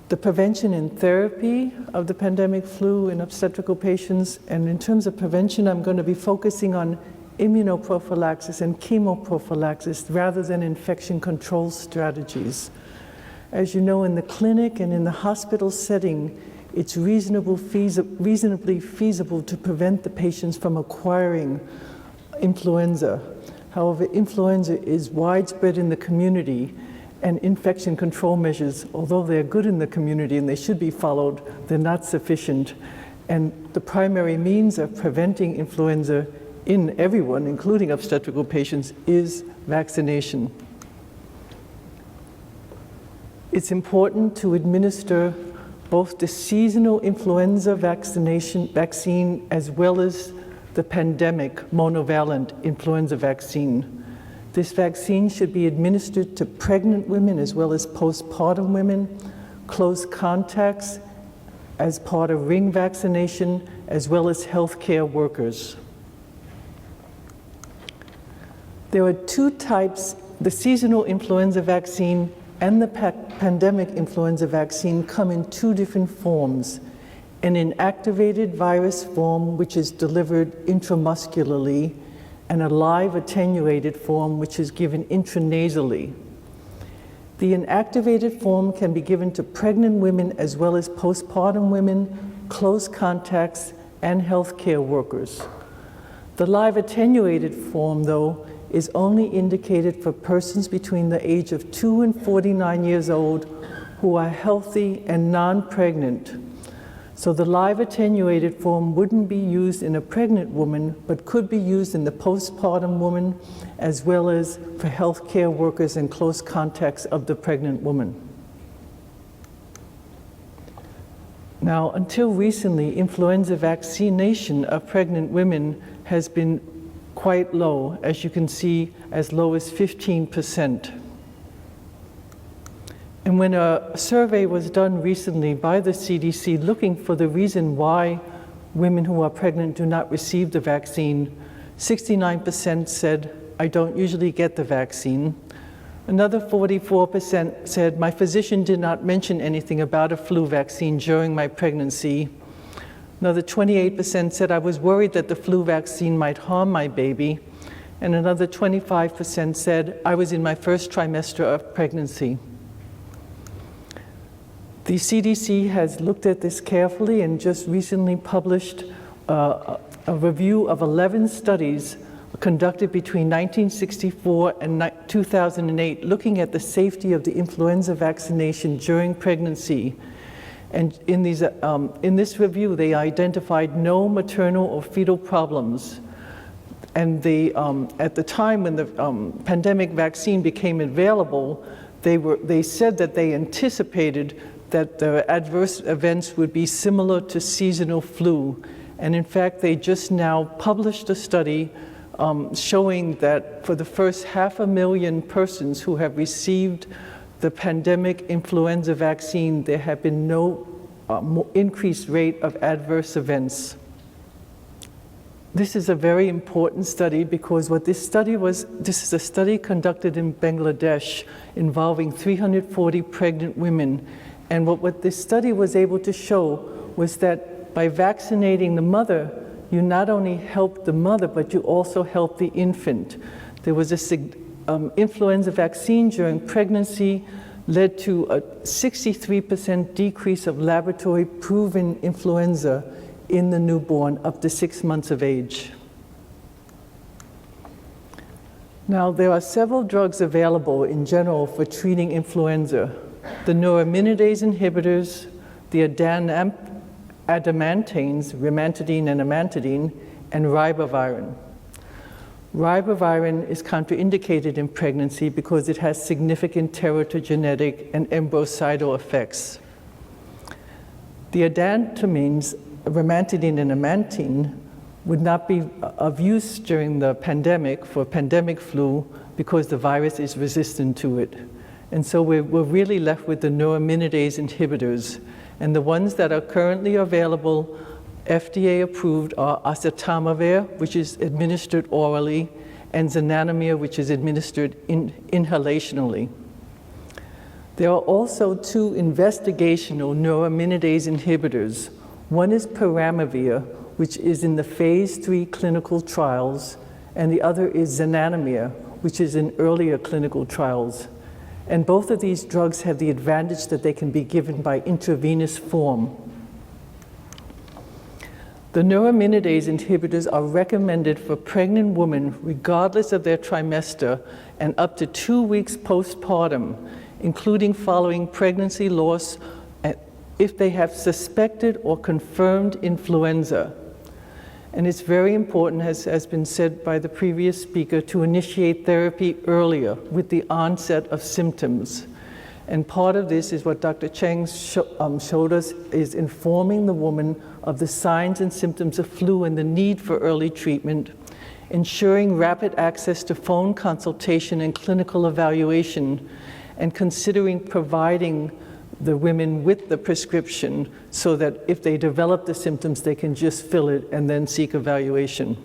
the prevention and therapy of the pandemic flu in obstetrical patients. And in terms of prevention, I'm going to be focusing on immunoprophylaxis and chemoprophylaxis rather than infection control strategies. As you know, in the clinic and in the hospital setting, it's reasonably feasible to prevent the patients from acquiring influenza. However, influenza is widespread in the community, and infection control measures, although they're good in the community and they should be followed, they're not sufficient. And the primary means of preventing influenza in everyone, including obstetrical patients, is vaccination. It's important to administer both the seasonal influenza vaccine as well as the pandemic monovalent influenza vaccine. This vaccine should be administered to pregnant women as well as postpartum women, close contacts as part of ring vaccination, as well as healthcare workers. There are two types, the seasonal influenza vaccine and the pandemic influenza vaccine come in two different forms. An inactivated virus form, which is delivered intramuscularly, and a live attenuated form, which is given intranasally. The inactivated form can be given to pregnant women as well as postpartum women, close contacts, and healthcare workers. The live attenuated form, though, is only indicated for persons between the age of 2 and 49 years old who are healthy and non-pregnant. So the live attenuated form wouldn't be used in a pregnant woman, but could be used in the postpartum woman, as well as for healthcare workers and close contacts of the pregnant woman. Now, until recently, influenza vaccination of pregnant women has been quite low, as you can see, as low as 15%. And when a survey was done recently by the CDC looking for the reason why women who are pregnant do not receive the vaccine, 69% said, "I don't usually get the vaccine." Another 44% said, "My physician did not mention anything about a flu vaccine during my pregnancy." Another 28% said, "I was worried that the flu vaccine might harm my baby." And another 25% said, "I was in my first trimester of pregnancy." The CDC has looked at this carefully and just recently published a review of 11 studies conducted between 1964 and 2008, looking at the safety of the influenza vaccination during pregnancy. And in this review, they identified no maternal or fetal problems. And they, at the time when the pandemic vaccine became available, they said that they anticipated that the adverse events would be similar to seasonal flu. And in fact, they just now published a study showing that for the first 500,000 persons who have received the pandemic influenza vaccine, there have been no increased rate of adverse events. This is a very important study because what this study was, this is a study conducted in Bangladesh involving 340 pregnant women. And what this study was able to show was that by vaccinating the mother, you not only help the mother, but you also help the infant. There was influenza vaccine during pregnancy led to a 63% decrease of laboratory proven influenza in the newborn up to 6 months of age. Now, there are several drugs available in general for treating influenza. The Neuraminidase Inhibitors, the adamantanes, rimantadine and amantadine, and ribavirin. Ribavirin is contraindicated in pregnancy because it has significant teratogenetic and embryocidal effects. The adantamines, rimantadine and amantadine, would not be of use during the pandemic for pandemic flu because the virus is resistant to it. And so we're really left with the neuraminidase inhibitors. And the ones that are currently available, FDA approved, are oseltamivir, which is administered orally, and zanamivir, which is administered inhalationally. There are also 2 investigational neuraminidase inhibitors. One is peramivir, which is in the phase 3 clinical trials, and the other is zanamivir, which is in earlier clinical trials. And both of these drugs have the advantage that they can be given by intravenous form. The neuraminidase inhibitors are recommended for pregnant women regardless of their trimester and up to 2 weeks postpartum, including following pregnancy loss if they have suspected or confirmed influenza. And it's very important, as has been said by the previous speaker, to initiate therapy earlier with the onset of symptoms. And part of this is what Dr. Cheng showed us, is informing the woman of the signs and symptoms of flu and the need for early treatment, ensuring rapid access to phone consultation and clinical evaluation, and considering providing the women with the prescription so that if they develop the symptoms, they can just fill it and then seek evaluation.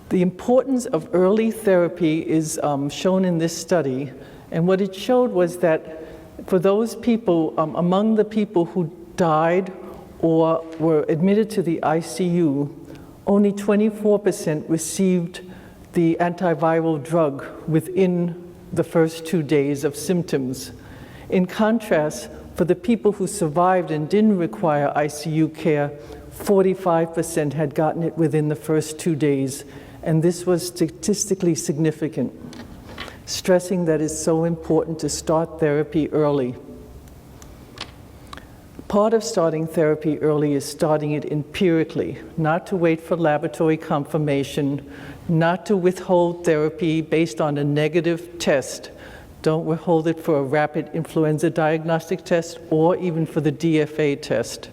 The importance of early therapy is shown in this study, and what it showed was that for those people, among the people who died or were admitted to the ICU, only 24% received the antiviral drug within the first 2 days of symptoms. In contrast, for the people who survived and didn't require ICU care, 45% had gotten it within the first 2 days, and this was statistically significant, stressing that it's so important to start therapy early. Part of starting therapy early is starting it empirically, not to wait for laboratory confirmation, not to withhold therapy based on a negative test. Don't withhold it for a rapid influenza diagnostic test or even for the DFA test.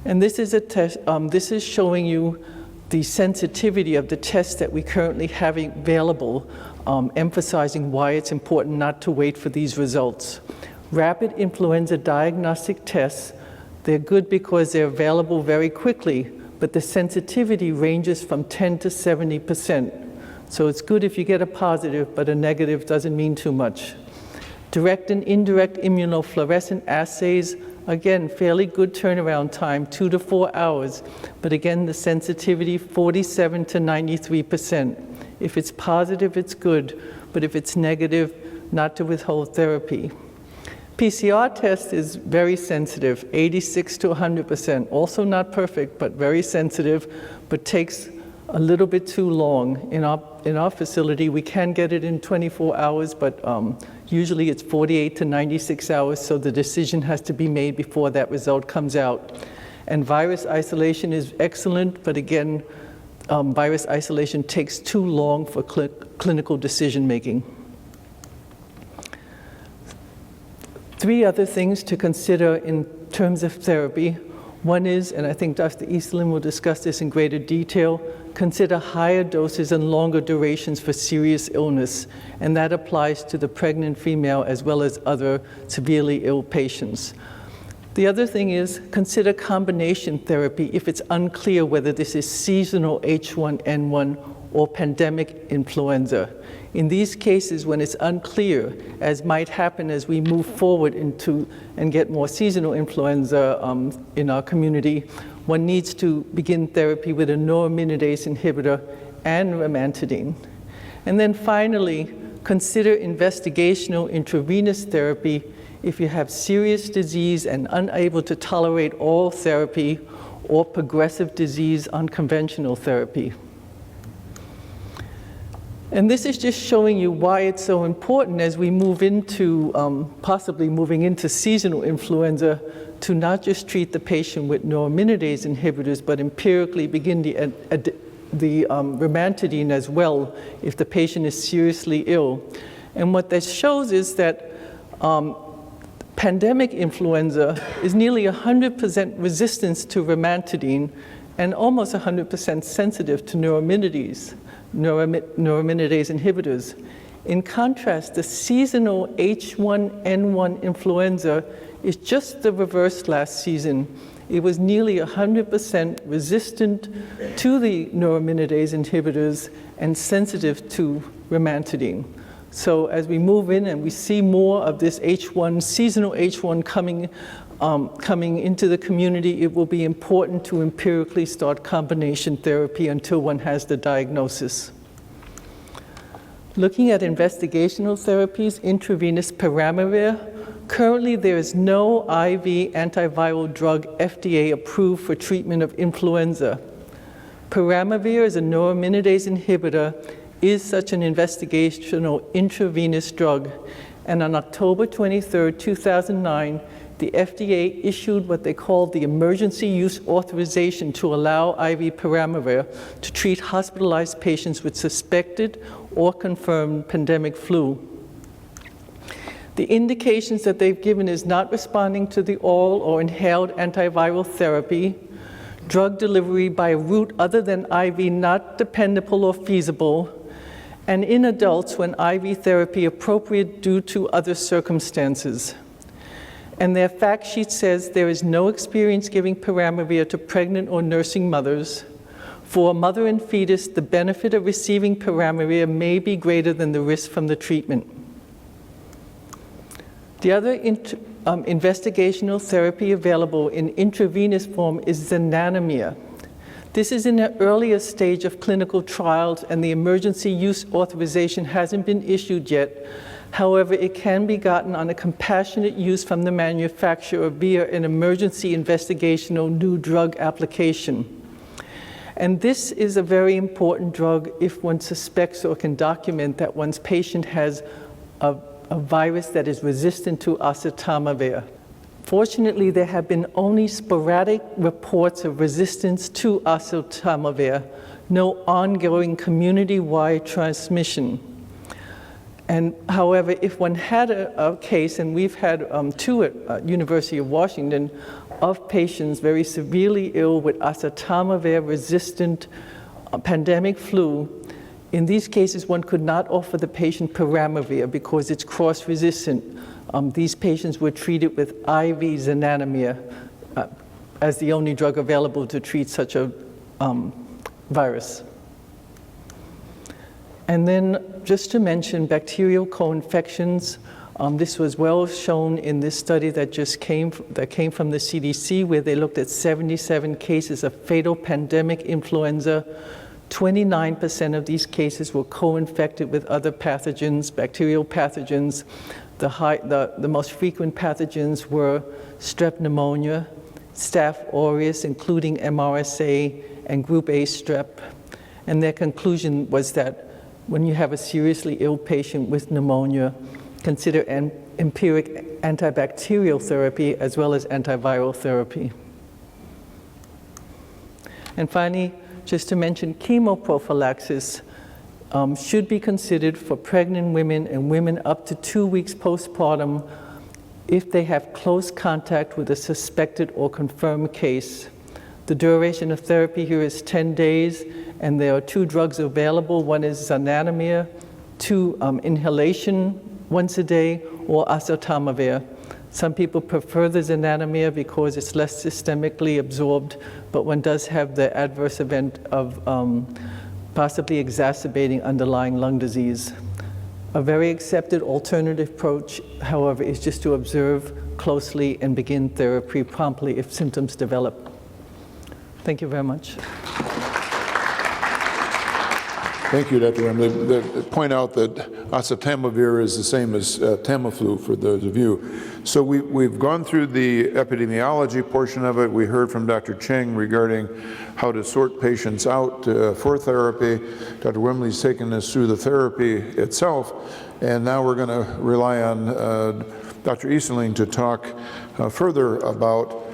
And this is a test, this is showing you the sensitivity of the tests that we currently have available, emphasizing why it's important not to wait for these results. Rapid influenza diagnostic tests, they're good because they're available very quickly, but the sensitivity ranges from 10 to 70%. So it's good if you get a positive, but a negative doesn't mean too much. Direct and indirect immunofluorescent assays, again, fairly good turnaround time, 2 to 4 hours, but again, the sensitivity 47 to 93%. If it's positive, it's good, but if it's negative, not to withhold therapy. PCR test is very sensitive, 86 to 100%. Also not perfect, but very sensitive, but takes a little bit too long. In our facility, we can get it in 24 hours, but usually it's 48 to 96 hours, so the decision has to be made before that result comes out. And virus isolation is excellent, but again, virus isolation takes too long for clinical decision making. 3 other things to consider in terms of therapy. One is, and I think Dr. Easterling will discuss this in greater detail, consider higher doses and longer durations for serious illness, and that applies to the pregnant female as well as other severely ill patients. The other thing is consider combination therapy if it's unclear whether this is seasonal H1N1 or pandemic influenza. In these cases, when it's unclear, as might happen as we move forward into and get more seasonal influenza in our community, one needs to begin therapy with a neuraminidase inhibitor and amantadine. And then finally, consider investigational intravenous therapy if you have serious disease and unable to tolerate oral therapy or progressive disease on conventional therapy. And this is just showing you why it's so important as we move into, possibly moving into seasonal influenza, to not just treat the patient with neuraminidase inhibitors, but empirically begin the amantadine as well if the patient is seriously ill. And what this shows is that pandemic influenza is nearly 100% resistance to amantadine and almost 100% sensitive to neuraminidase inhibitors. In contrast, the seasonal H1N1 influenza is just the reverse last season. It was nearly 100% resistant to the neuraminidase inhibitors and sensitive to amantadine. So as we move in and we see more of this H1, seasonal H1 coming into the community, it will be important to empirically start combination therapy until one has the diagnosis. Looking at investigational therapies, intravenous peramivir, currently there is no IV antiviral drug FDA approved for treatment of influenza. Peramivir is a neuraminidase inhibitor, is such an investigational intravenous drug, and on October 23, 2009, the FDA issued what they called the emergency use authorization to allow IV peramivir to treat hospitalized patients with suspected or confirmed pandemic flu. The indications that they've given is not responding to the oral or inhaled antiviral therapy, drug delivery by a route other than IV not dependable or feasible, and in adults when IV therapy appropriate due to other circumstances. And their fact sheet says there is no experience giving peramivir to pregnant or nursing mothers. For a mother and fetus, the benefit of receiving peramivir may be greater than the risk from the treatment. The other investigational therapy available in intravenous form is zanamivir. This is in an earlier stage of clinical trials, and the emergency use authorization hasn't been issued yet. However, it can be gotten on a compassionate use from the manufacturer via an emergency investigational new drug application. And this is a very important drug if one suspects or can document that one's patient has a virus that is resistant to oseltamivir. Fortunately, there have been only sporadic reports of resistance to oseltamivir, no ongoing community-wide transmission. And however, if one had a case, and we've had 2 at University of Washington, of patients very severely ill with oseltamivir-resistant pandemic flu, in these cases, one could not offer the patient peramivir because it's cross-resistant. These patients were treated with IV zanamivir as the only drug available to treat such a virus. And then just to mention bacterial co-infections, this was well shown in this study that came from the CDC, where they looked at 77 cases of fatal pandemic influenza. 29% of these cases were co-infected with other pathogens, bacterial pathogens. The most frequent pathogens were strep pneumonia, Staph aureus, including MRSA, and group A strep. And their conclusion was that when you have a seriously ill patient with pneumonia, consider empiric antibacterial therapy as well as antiviral therapy. And finally, just to mention, chemoprophylaxis should be considered for pregnant women and women up to 2 weeks postpartum if they have close contact with a suspected or confirmed case. The duration of therapy here is 10 days, and there are 2 drugs available. One is zanamivir, 2 inhalation once a day, or oseltamivir. Some people prefer the zanamivir because it's less systemically absorbed, but one does have the adverse event of possibly exacerbating underlying lung disease. A very accepted alternative approach, however, is just to observe closely and begin therapy promptly if symptoms develop. Thank you very much. Thank you, Dr. Whimbey. They point out that oseltamivir is the same as Tamiflu for those of you. So we've gone through the epidemiology portion of it. We heard from Dr. Cheng regarding how to sort patients out for therapy. Dr. Whimbey's taken us through the therapy itself, and now we're going to rely on Dr. Easterling to talk further about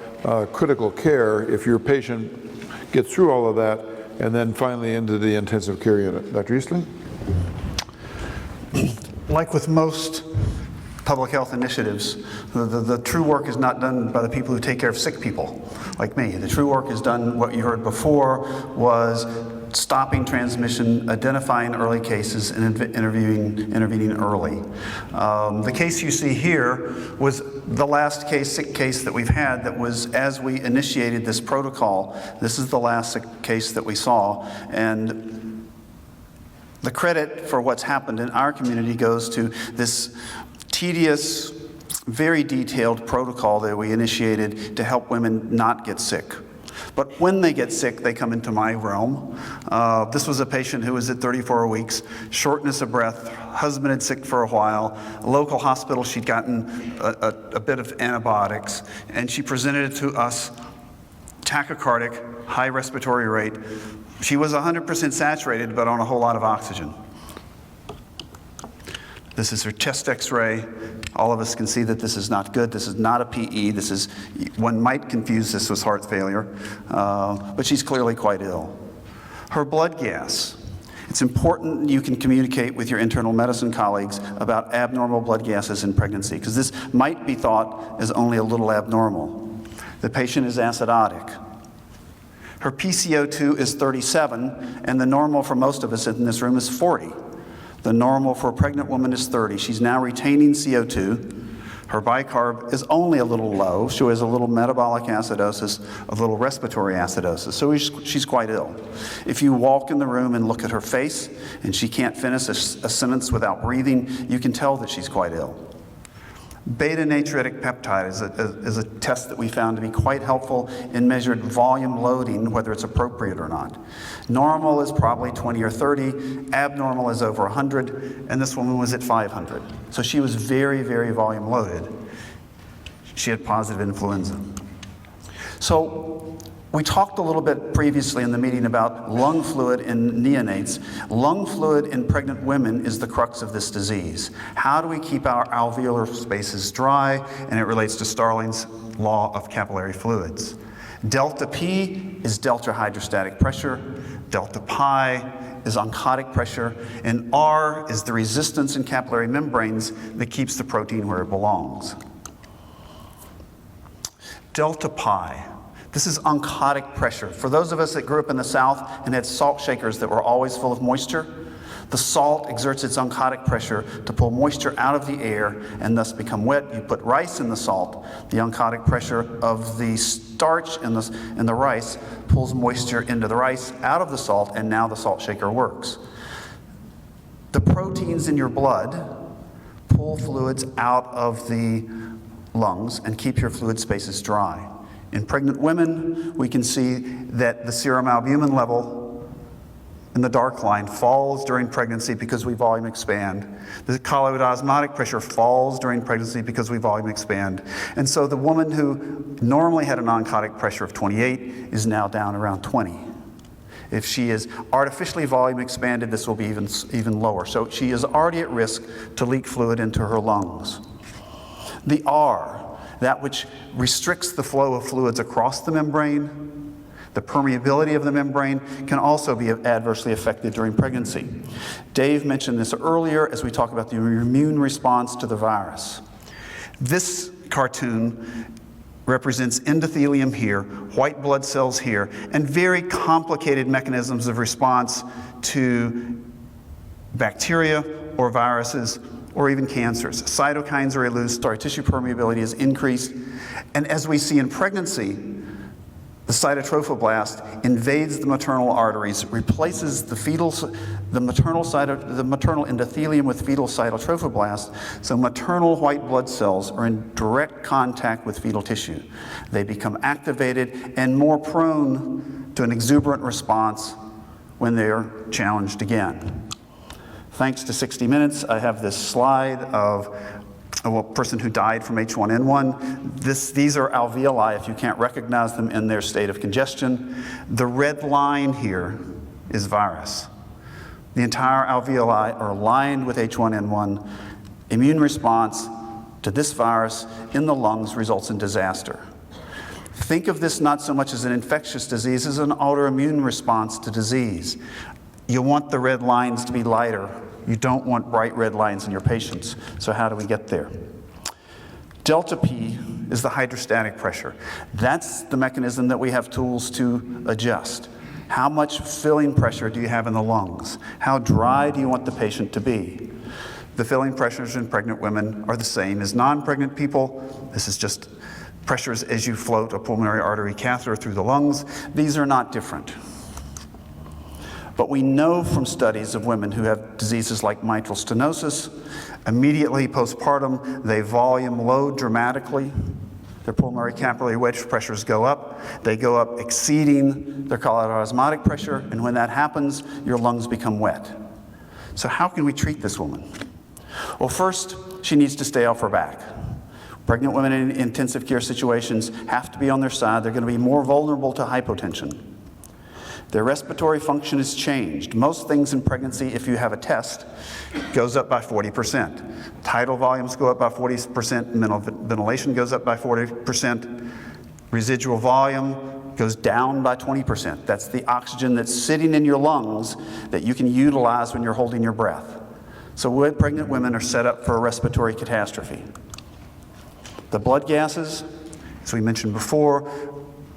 critical care if your patient gets through all of that, and then finally into the intensive care unit. Dr. Easterling? Like with most public health initiatives, the true work is not done by the people who take care of sick people, like me. The true work is done, what you heard before, was stopping transmission, identifying early cases, and intervening early. The case you see here was the last sick case that we've had that was as we initiated this protocol. This is the last sick case that we saw. And the credit for what's happened in our community goes to this tedious, very detailed protocol that we initiated to help women not get sick. But when they get sick, they come into my realm. This was a patient who was at 34 weeks, shortness of breath, husband had sick for a while, a local hospital, she'd gotten a bit of antibiotics, and she presented it to us, tachycardic, high respiratory rate. She was 100% saturated, but on a whole lot of oxygen. This is her chest x-ray. All of us can see that this is not good. This is not a PE. This is, one might confuse this with heart failure, but she's clearly quite ill. Her blood gas. It's important you can communicate with your internal medicine colleagues about abnormal blood gases in pregnancy, because this might be thought as only a little abnormal. The patient is acidotic. Her PCO2 is 37, and the normal for most of us in this room is 40. The normal for a pregnant woman is 30. She's now retaining CO2. Her bicarb is only a little low. She has a little metabolic acidosis, a little respiratory acidosis. So she's quite ill. If you walk in the room and look at her face and she can't finish a sentence without breathing, you can tell that she's quite ill. Beta natriuretic peptide is a test that we found to be quite helpful in measured volume loading, whether it's appropriate or not. Normal is probably 20 or 30, abnormal is over 100, and this woman was at 500. So she was very, very volume loaded. She had positive influenza. So we talked a little bit previously in the meeting about lung fluid in neonates. Lung fluid in pregnant women is the crux of this disease. How do we keep our alveolar spaces dry? And it relates to Starling's law of capillary fluids. Delta P is delta hydrostatic pressure. Delta pi is oncotic pressure. And R is the resistance in capillary membranes that keeps the protein where it belongs. Delta pi. This is oncotic pressure. For those of us that grew up in the South and had salt shakers that were always full of moisture, the salt exerts its oncotic pressure to pull moisture out of the air and thus become wet. You put rice in the salt, the oncotic pressure of the starch in the rice pulls moisture into the rice out of the salt, and now the salt shaker works. The proteins in your blood pull fluids out of the lungs and keep your fluid spaces dry. In pregnant women, we can see that the serum albumin level in the dark line falls during pregnancy because we volume expand. The colloid osmotic pressure falls during pregnancy because we volume expand. And so the woman who normally had an oncotic pressure of 28 is now down around 20. If she is artificially volume expanded, this will be even lower. So she is already at risk to leak fluid into her lungs. The R, that which restricts the flow of fluids across the membrane, The permeability of the membrane can also be adversely affected during pregnancy. Dave mentioned this earlier as we talk about the immune response to the virus. This cartoon represents endothelium here, white blood cells here, and very complicated mechanisms of response to bacteria or viruses or even cancers. Cytokines are released, our tissue permeability is increased, and as we see in pregnancy, the cytotrophoblast invades the maternal arteries, replaces the maternal endothelium with fetal cytotrophoblast, so maternal white blood cells are in direct contact with fetal tissue. They become activated and more prone to an exuberant response when they are challenged again. Thanks to 60 Minutes, I have this slide of a person who died from H1N1. These are alveoli, if you can't recognize them in their state of congestion. The red line here is virus. The entire alveoli are lined with H1N1. Immune response to this virus in the lungs results in disaster. Think of this not so much as an infectious disease as an autoimmune response to disease. You want the red lines to be lighter. You don't want bright red lines in your patients. So how do we get there? Delta P is the hydrostatic pressure. That's the mechanism that we have tools to adjust. How much filling pressure do you have in the lungs? How dry do you want the patient to be? The filling pressures in pregnant women are the same as non-pregnant people. This is just pressures as you float a pulmonary artery catheter through the lungs. These are not different. But we know from studies of women who have diseases like mitral stenosis, immediately postpartum, they volume load dramatically. Their pulmonary capillary wedge pressures go up. They go up exceeding their osmotic pressure, and when that happens, your lungs become wet. So how can we treat this woman? Well, first, she needs to stay off her back. Pregnant women in intensive care situations have to be on their side. They're going to be more vulnerable to hypotension. Their respiratory function is changed. Most things in pregnancy, if you have a test, goes up by 40%. Tidal volumes go up by 40%, ventilation goes up by 40%, residual volume goes down by 20%. That's the oxygen that's sitting in your lungs that you can utilize when you're holding your breath. So pregnant women are set up for a respiratory catastrophe. The blood gases, as we mentioned before,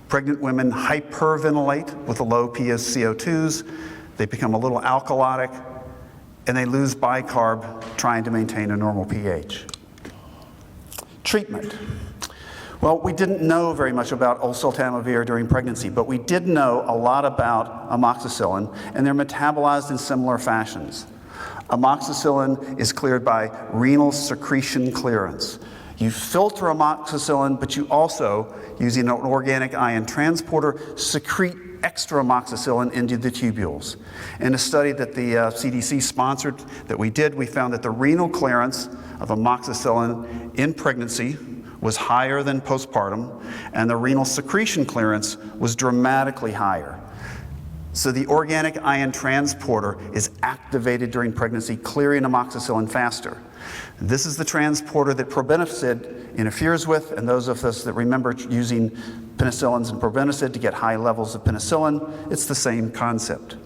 pregnant women hyperventilate with a low PS CO2s. They become a little alkalotic, and they lose bicarb trying to maintain a normal pH. Treatment. Well, we didn't know very much about oseltamivir during pregnancy, but we did know a lot about amoxicillin, and they're metabolized in similar fashions. Amoxicillin is cleared by renal secretion clearance. You filter amoxicillin, but you also, using an organic ion transporter, secrete extra amoxicillin into the tubules. In a study that the CDC sponsored that we did, we found that the renal clearance of amoxicillin in pregnancy was higher than postpartum, and the renal secretion clearance was dramatically higher. So the organic ion transporter is activated during pregnancy, clearing amoxicillin faster. This is the transporter that probenecid interferes with, and those of us that remember using penicillins and probenecid to get high levels of penicillin, it's the same concept.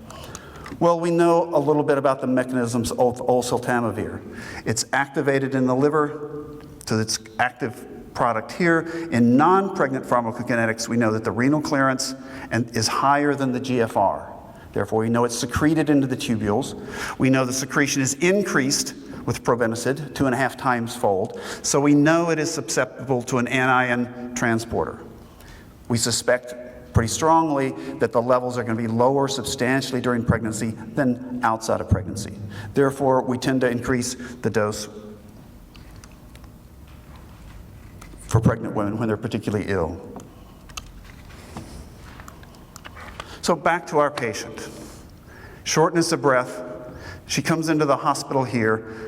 Well, we know a little bit about the mechanisms of oseltamivir. It's activated in the liver, so it's active product here. In non-pregnant pharmacokinetics, we know that the renal clearance is higher than the GFR. Therefore, we know it's secreted into the tubules. We know the secretion is increased with probenecid, 2.5 times fold. So we know it is susceptible to an anion transporter. We suspect pretty strongly that the levels are going to be lower substantially during pregnancy than outside of pregnancy. Therefore, we tend to increase the dose for pregnant women when they're particularly ill. So back to our patient. Shortness of breath. She comes into the hospital here.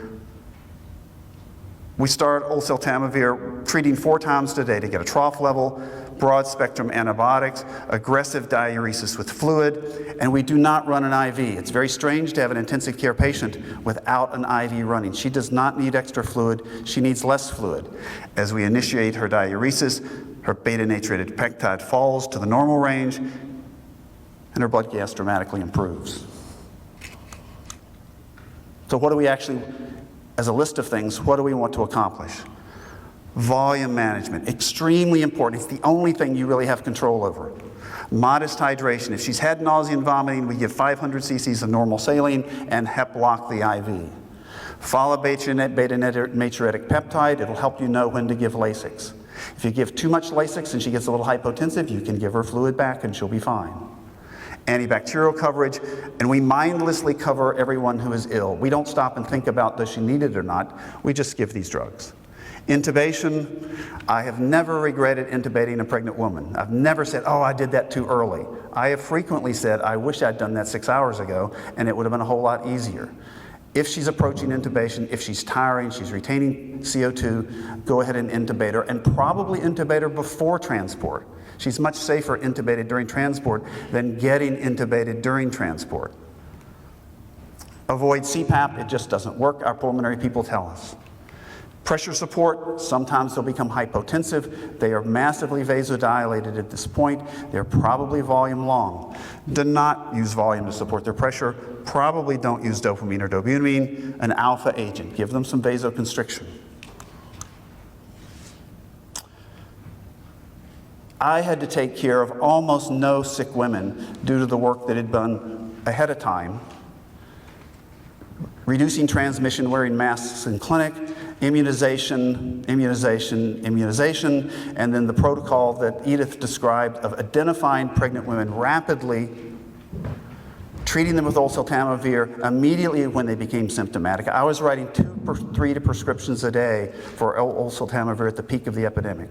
We start oseltamivir, treating 4 times a day to get a trough level, broad spectrum antibiotics, aggressive diuresis with fluid, and we do not run an IV. It's very strange to have an intensive care patient without an IV running. She does not need extra fluid, she needs less fluid. As we initiate her diuresis, her beta-natriuretic peptide falls to the normal range, and her blood gas dramatically improves. So what do we actually, as a list of things, what do we want to accomplish? Volume management, extremely important. It's the only thing you really have control over. Modest hydration. If she's had nausea and vomiting, we give 500 cc's of normal saline and HEP block the IV. Follow beta natriuretic peptide. It'll help you know when to give Lasix. If you give too much Lasix and she gets a little hypotensive, you can give her fluid back and she'll be fine. Antibacterial coverage, and we mindlessly cover everyone who is ill. We don't stop and think about does she need it or not. We just give these drugs. Intubation, I have never regretted intubating a pregnant woman. I've never said, oh, I did that too early. I have frequently said, I wish I'd done that 6 hours ago, and it would have been a whole lot easier. If she's approaching intubation, if she's tiring, she's retaining CO2, go ahead and intubate her, and probably intubate her before transport. She's much safer intubated during transport than getting intubated during transport. Avoid CPAP, it just doesn't work, our pulmonary people tell us. Pressure support, sometimes they'll become hypotensive. They are massively vasodilated at this point. They're probably volume long. Do not use volume to support their pressure. Probably don't use dopamine or dobutamine, an alpha agent. Give them some vasoconstriction. I had to take care of almost no sick women due to the work that had been ahead of time. Reducing transmission, wearing masks in clinic, immunization, and then the protocol that Edith described of identifying pregnant women rapidly, treating them with oseltamivir immediately when they became symptomatic. I was writing 2 or 3 prescriptions a day for oseltamivir at the peak of the epidemic.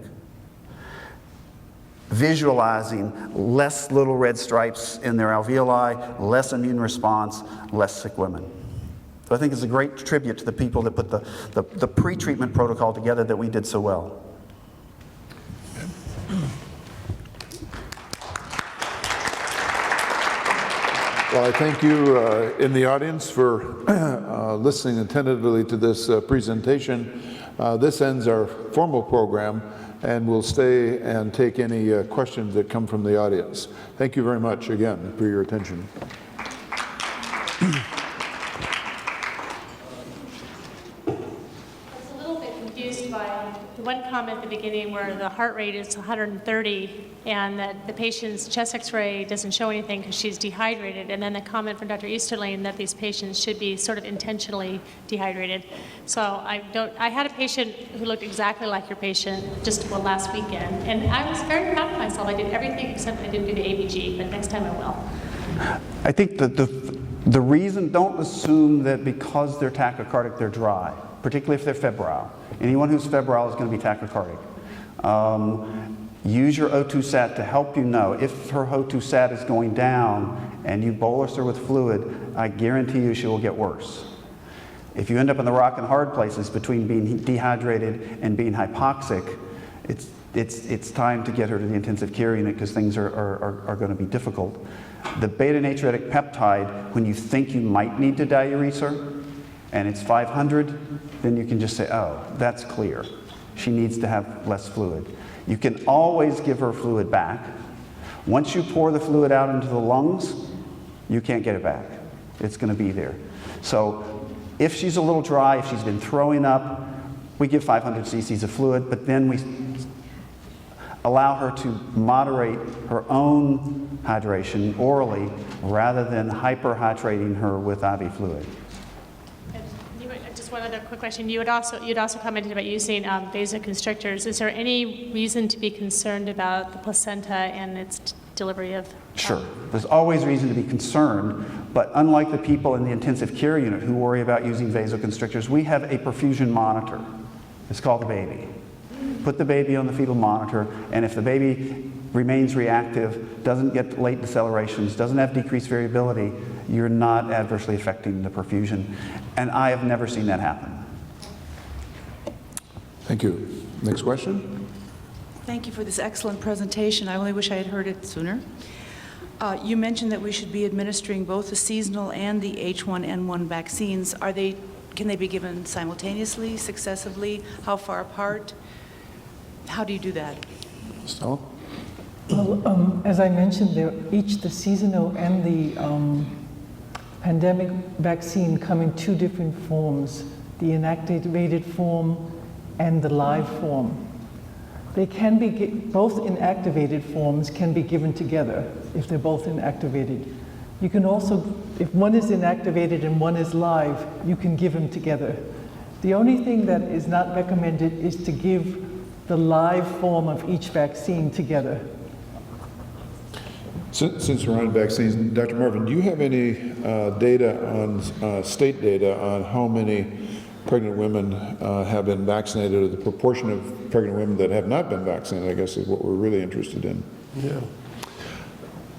Visualizing less little red stripes in their alveoli, less immune response, less sick women. So I think it's a great tribute to the people that put the pre-treatment protocol together that we did so well. Well, I thank you in the audience for listening attentively to this presentation. This ends our formal program, and we'll stay and take any questions that come from the audience. Thank you very much again for your attention. One comment at the beginning where the heart rate is 130 and that the patient's chest x-ray doesn't show anything because she's dehydrated, and then the comment from Dr. Easterling that these patients should be sort of intentionally dehydrated. So I had a patient who looked exactly like your patient just last weekend, and I was very proud of myself. I did everything except I didn't do the ABG, but next time I will. I think that the reason, don't assume that because they're tachycardic they're dry, particularly if they're febrile. Anyone who's febrile is going to be tachycardic. Use your O2 sat to help you know. If her O2 sat is going down and you bolus her with fluid, I guarantee you she will get worse. If you end up in the rock and hard places between being dehydrated and being hypoxic, it's time to get her to the intensive care unit because things are going to be difficult. The beta natriuretic peptide, when you think you might need to diurese her, and it's 500, then you can just say, oh, that's clear. She needs to have less fluid. You can always give her fluid back. Once you pour the fluid out into the lungs, you can't get it back. It's going to be there. So if she's a little dry, if she's been throwing up, we give 500 cc's of fluid, but then we allow her to moderate her own hydration orally rather than hyperhydrating her with IV fluid. Just one other quick question. You'd also commented about using vasoconstrictors. Is there any reason to be concerned about the placenta and its delivery of? Sure. There's always reason to be concerned, but unlike the people in the intensive care unit who worry about using vasoconstrictors, we have a perfusion monitor. It's called the baby. Put the baby on the fetal monitor, and if the baby remains reactive, doesn't get late decelerations, doesn't have decreased variability, you're not adversely affecting the perfusion. And I have never seen that happen. Thank you. Next question. Thank you for this excellent presentation. I only wish I had heard it sooner. You mentioned that we should be administering both the seasonal and the H1N1 vaccines. Can they be given simultaneously, successively? How far apart? How do you do that? Estella? Well, as I mentioned, the seasonal and the pandemic vaccine come in two different forms, the inactivated form and the live form. They can be, both inactivated forms can be given together if they're both inactivated. You can also, if one is inactivated and one is live, you can give them together. The only thing that is not recommended is to give the live form of each vaccine together. Since we're on vaccines, Dr. Marfin, do you have any data on, state data on how many pregnant women have been vaccinated, or the proportion of pregnant women that have not been vaccinated, I guess is what we're really interested in. Yeah.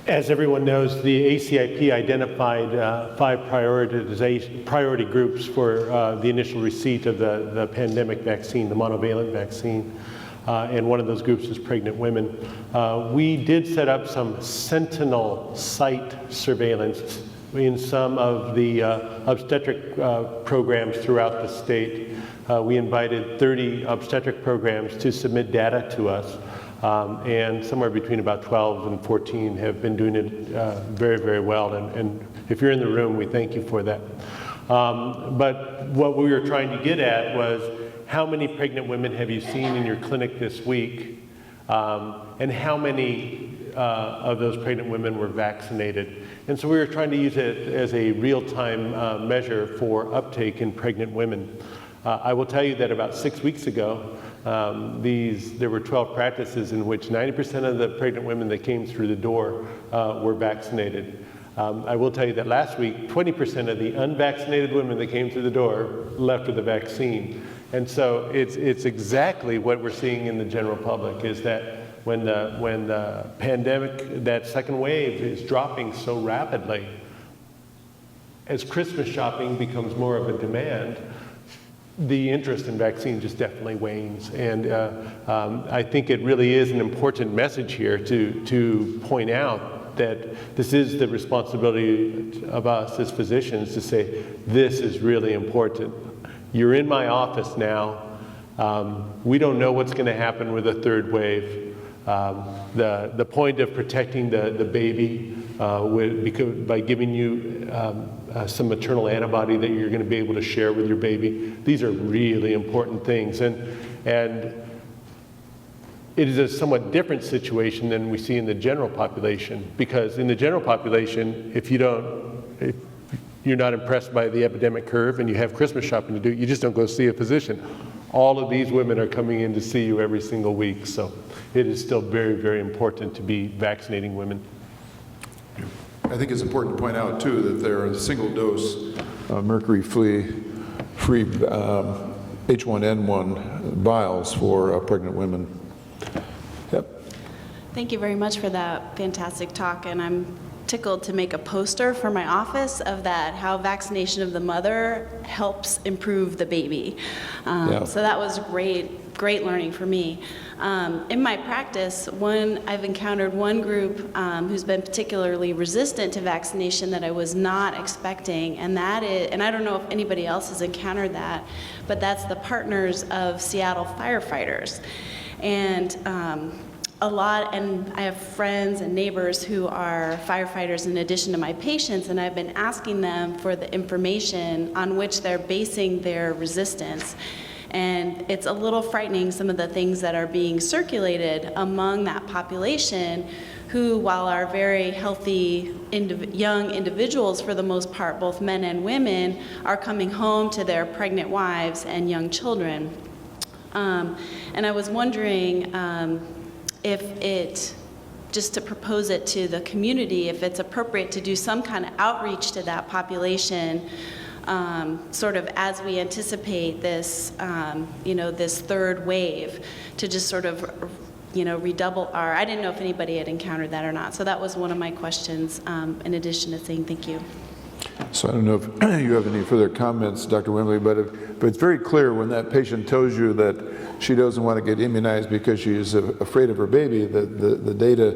As everyone knows, the ACIP identified 5 priority groups for the initial receipt of the pandemic vaccine, the monovalent vaccine. And one of those groups is pregnant women. We did set up some sentinel site surveillance in some of the obstetric programs throughout the state. We invited 30 obstetric programs to submit data to us, and somewhere between about 12 and 14 have been doing it very, very well. And if you're in the room, we thank you for that. But what we were trying to get at was, how many pregnant women have you seen in your clinic this week? And how many of those pregnant women were vaccinated? And so we were trying to use it as a real-time measure for uptake in pregnant women. I will tell you that about 6 weeks ago, there were 12 practices in which 90% of the pregnant women that came through the door were vaccinated. I will tell you that last week, 20% of the unvaccinated women that came through the door left with a vaccine. And so it's exactly what we're seeing in the general public, is that when the pandemic, that second wave, is dropping so rapidly, as Christmas shopping becomes more of a demand, the interest in vaccine just definitely wanes. And I think it really is an important message here to point out that this is the responsibility of us as physicians to say, this is really important. You're in my office now. We don't know what's going to happen with a third wave. The point of protecting the baby by giving you some maternal antibody that you're going to be able to share with your baby, these are really important things. And it is a somewhat different situation than we see in the general population, because in the general population, if you're not impressed by the epidemic curve and you have Christmas shopping to do, you just don't go see a physician. All of these women are coming in to see you every single week. So it is still very, very important to be vaccinating women. I think it's important to point out, too, that there are single-dose mercury-free H1N1 vials for pregnant women. Yep. Thank you very much for that fantastic talk, and I'm tickled to make a poster for my office of that, how vaccination of the mother helps improve the baby. So that was great learning for me. In my practice, I've encountered one group who's been particularly resistant to vaccination that I was not expecting, and I don't know if anybody else has encountered that, but that's the Partners of Seattle firefighters. And and I have friends and neighbors who are firefighters in addition to my patients, and I've been asking them for the information on which they're basing their resistance. And it's a little frightening, some of the things that are being circulated among that population, who, while are very healthy young individuals for the most part, both men and women, are coming home to their pregnant wives and young children. And I was wondering just to propose it to the community, if it's appropriate to do some kind of outreach to that population, sort of as we anticipate this, this third wave, to just sort of, redouble I didn't know if anybody had encountered that or not. So that was one of my questions, in addition to saying thank you. So I don't know if you have any further comments, Dr. Whimbey, but it's very clear when that patient tells you that she doesn't want to get immunized because she is afraid of her baby, that the data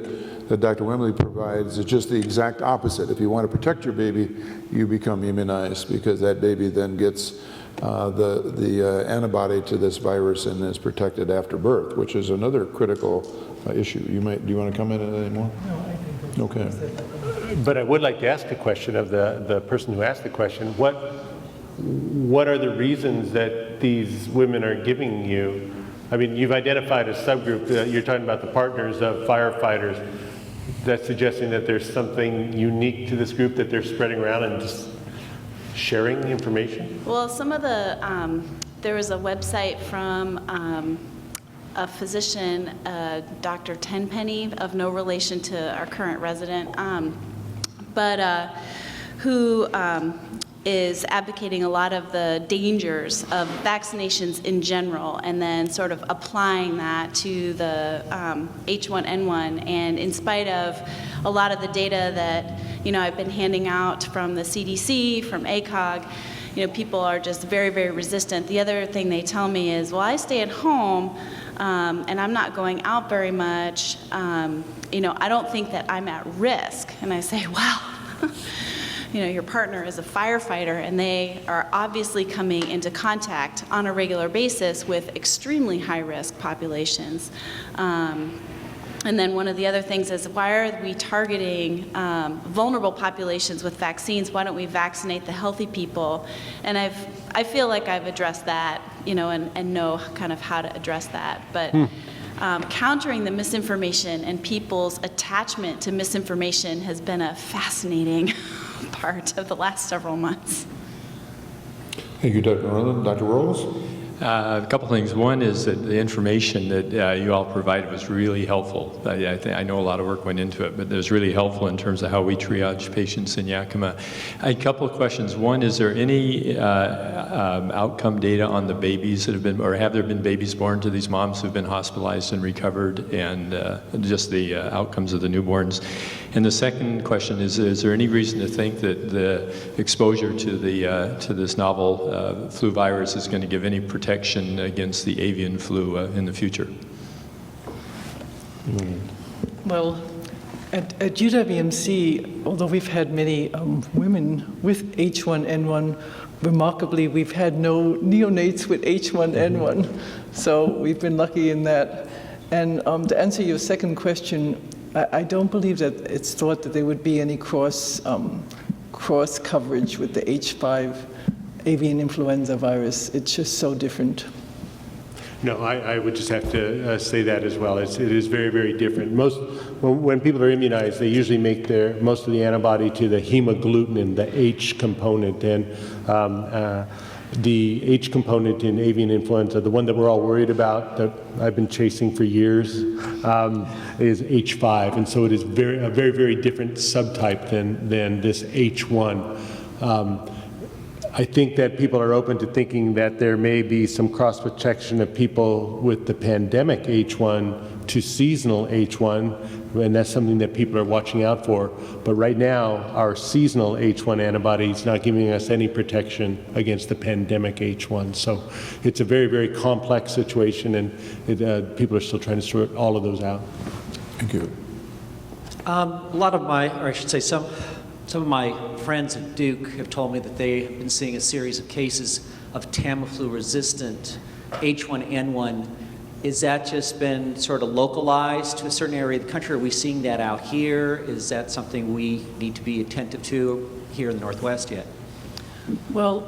that Dr. Whimbey provides is just the exact opposite. If you want to protect your baby, you become immunized, because that baby then gets the antibody to this virus and is protected after birth, which is another critical issue. Do you want to comment on it anymore? No, I think that's Okay. But I would like to ask a question of the person who asked the question. What are the reasons that these women are giving you? I mean, you've identified a subgroup. You're talking about the partners of firefighters. That's suggesting that there's something unique to this group that they're spreading around and just sharing the information? Well, some of the, there was a website from a physician, Dr. Tenpenny, of no relation to our current resident, but who is advocating a lot of the dangers of vaccinations in general, and then sort of applying that to the H1N1. And in spite of a lot of the data that, you know, I've been handing out from the CDC, from ACOG, you know, people are just very, very resistant. The other thing they tell me is, well, I stay at home and I'm not going out very much. You know, I don't think that I'm at risk. And I say, well, you know, your partner is a firefighter, and they are obviously coming into contact on a regular basis with extremely high-risk populations. And then one of the other things is, why are we targeting vulnerable populations with vaccines? Why don't we vaccinate the healthy people? And I feel like I've addressed that, you know, and know kind of how to address that. But countering the misinformation and people's attachment to misinformation has been a fascinating part of the last several months. Thank you, Dr. Roland. Dr. Rolls? A couple things. One is that the information that you all provided was really helpful. I know a lot of work went into it, but it was really helpful in terms of how we triage patients in Yakima. A couple of questions. One, is there any outcome data on the babies that have been, or have there been babies born to these moms who've been hospitalized and recovered, and just the outcomes of the newborns? And the second question is there any reason to think that the exposure to this novel flu virus is going to give any protection against the avian flu in the future? Well, at UWMC, although we've had many women with H1N1, remarkably, we've had no neonates with H1N1. So we've been lucky in that. And to answer your second question, I don't believe that it's thought that there would be any cross coverage with the H5 avian influenza virus. It's just so different. No, I would just have to say that as well. It is very, very different. When people are immunized, they usually make most of the antibody to the hemagglutinin, the H component, and the H component in avian influenza, the one that we're all worried about, that I've been chasing for years, is H5, and so it is a very, very different subtype than this H1. I think that people are open to thinking that there may be some cross-protection of people with the pandemic H1 to seasonal H1, and that's something that people are watching out for. But right now, our seasonal H1 antibody is not giving us any protection against the pandemic H1. So it's a very, very complex situation, and people are still trying to sort all of those out. Thank you. A lot of my, or I should say some of my friends at Duke have told me that they have been seeing a series of cases of Tamiflu-resistant H1N1. Is that just been sort of localized to a certain area of the country? Are we seeing that out here? Is that something we need to be attentive to here in the Northwest yet? Well,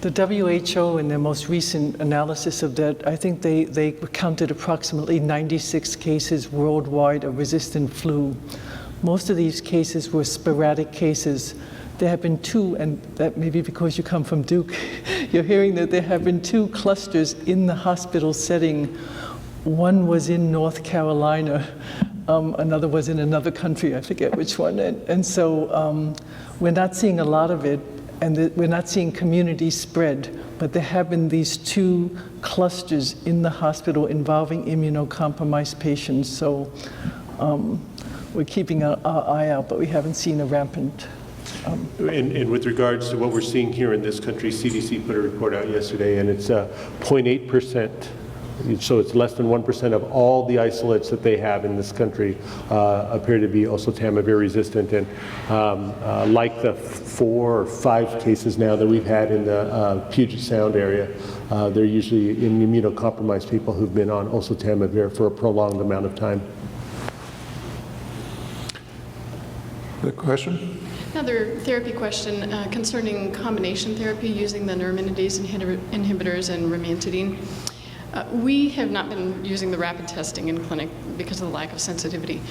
the WHO, in their most recent analysis of that, I think they counted approximately 96 cases worldwide of resistant flu. Most of these cases were sporadic cases. There have been 2, and that may be because you come from Duke, you're hearing that there have been 2 clusters in the hospital setting. One was in North Carolina, another was in another country, I forget which one. And so we're not seeing a lot of it, and we're not seeing community spread, but there have been these 2 clusters in the hospital involving immunocompromised patients. So we're keeping our eye out, but we haven't seen a rampant. And with regards to what we're seeing here in this country, CDC put a report out yesterday, and it's 0.8% So it's less than 1% of all the isolates that they have in this country appear to be oseltamivir resistant. And like the 4 or 5 cases now that we've had in the Puget Sound area, they're usually in immunocompromised people who've been on oseltamivir for a prolonged amount of time. The question? Another therapy question concerning combination therapy using the neuraminidase inhibitors and rimantadine. We have not been using the rapid testing in clinic because of the lack of sensitivity.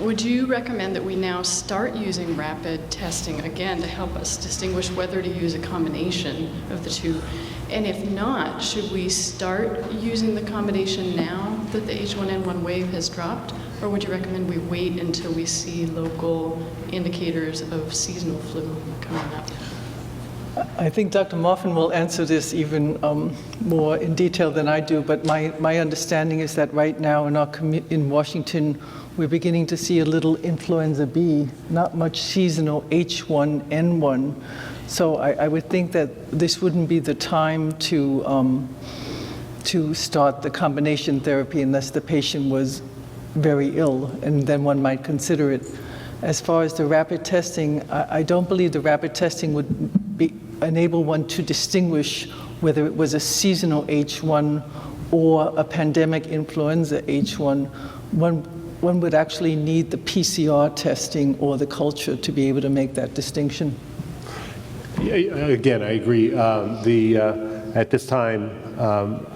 Would you recommend that we now start using rapid testing again to help us distinguish whether to use a combination of the two? And if not, should we start using the combination now that the H1N1 wave has dropped? Or would you recommend we wait until we see local indicators of seasonal flu coming up? I think Dr. Marfin will answer this even more in detail than I do, but my understanding is that right now in Washington, we're beginning to see a little influenza B, not much seasonal H1N1. So I would think that this wouldn't be the time to start the combination therapy unless the patient was very ill, and then one might consider it. As far as the rapid testing, I don't believe the rapid testing would enable one to distinguish whether it was a seasonal H1 or a pandemic influenza H1. One would actually need the PCR testing or the culture to be able to make that distinction. Again, I agree. At this time,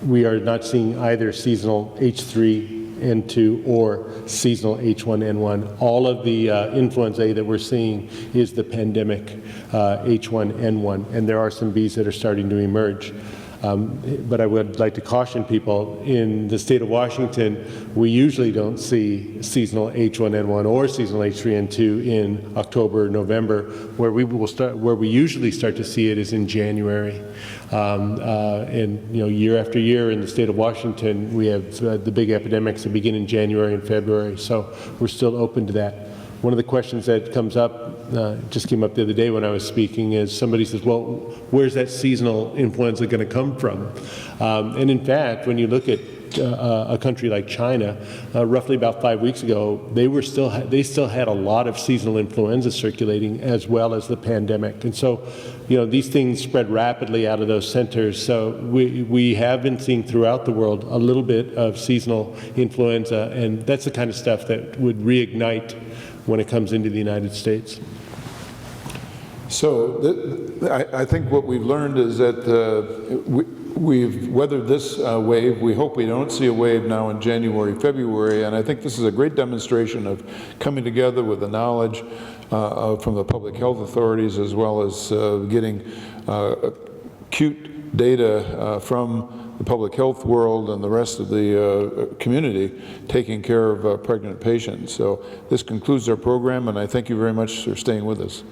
we are not seeing either seasonal H3N2 or seasonal H1N1. All of the influenza A that we're seeing is the pandemic H1N1, and there are some Bs that are starting to emerge. But I would like to caution people, in the state of Washington, we usually don't see seasonal H1N1 or seasonal H3N2 in October, November. Where we usually start to see it is in January. And year after year in the state of Washington, we have the big epidemics that begin in January and February. So we're still open to that. One of the questions that comes up, just came up the other day when I was speaking, is somebody says, well, where's that seasonal influenza going to come from? And in fact, when you look at a country like China, roughly about 5 weeks ago, they still had a lot of seasonal influenza circulating as well as the pandemic. And so, these things spread rapidly out of those centers. So we have been seeing throughout the world a little bit of seasonal influenza, and that's the kind of stuff that would reignite when it comes into the United States. So I think what we've learned is that we've weathered this wave. We hope we don't see a wave now in January, February, and I think this is a great demonstration of coming together with the knowledge from the public health authorities, as well as getting acute data from the public health world and the rest of the community taking care of pregnant patients. So this concludes our program, and I thank you very much for staying with us.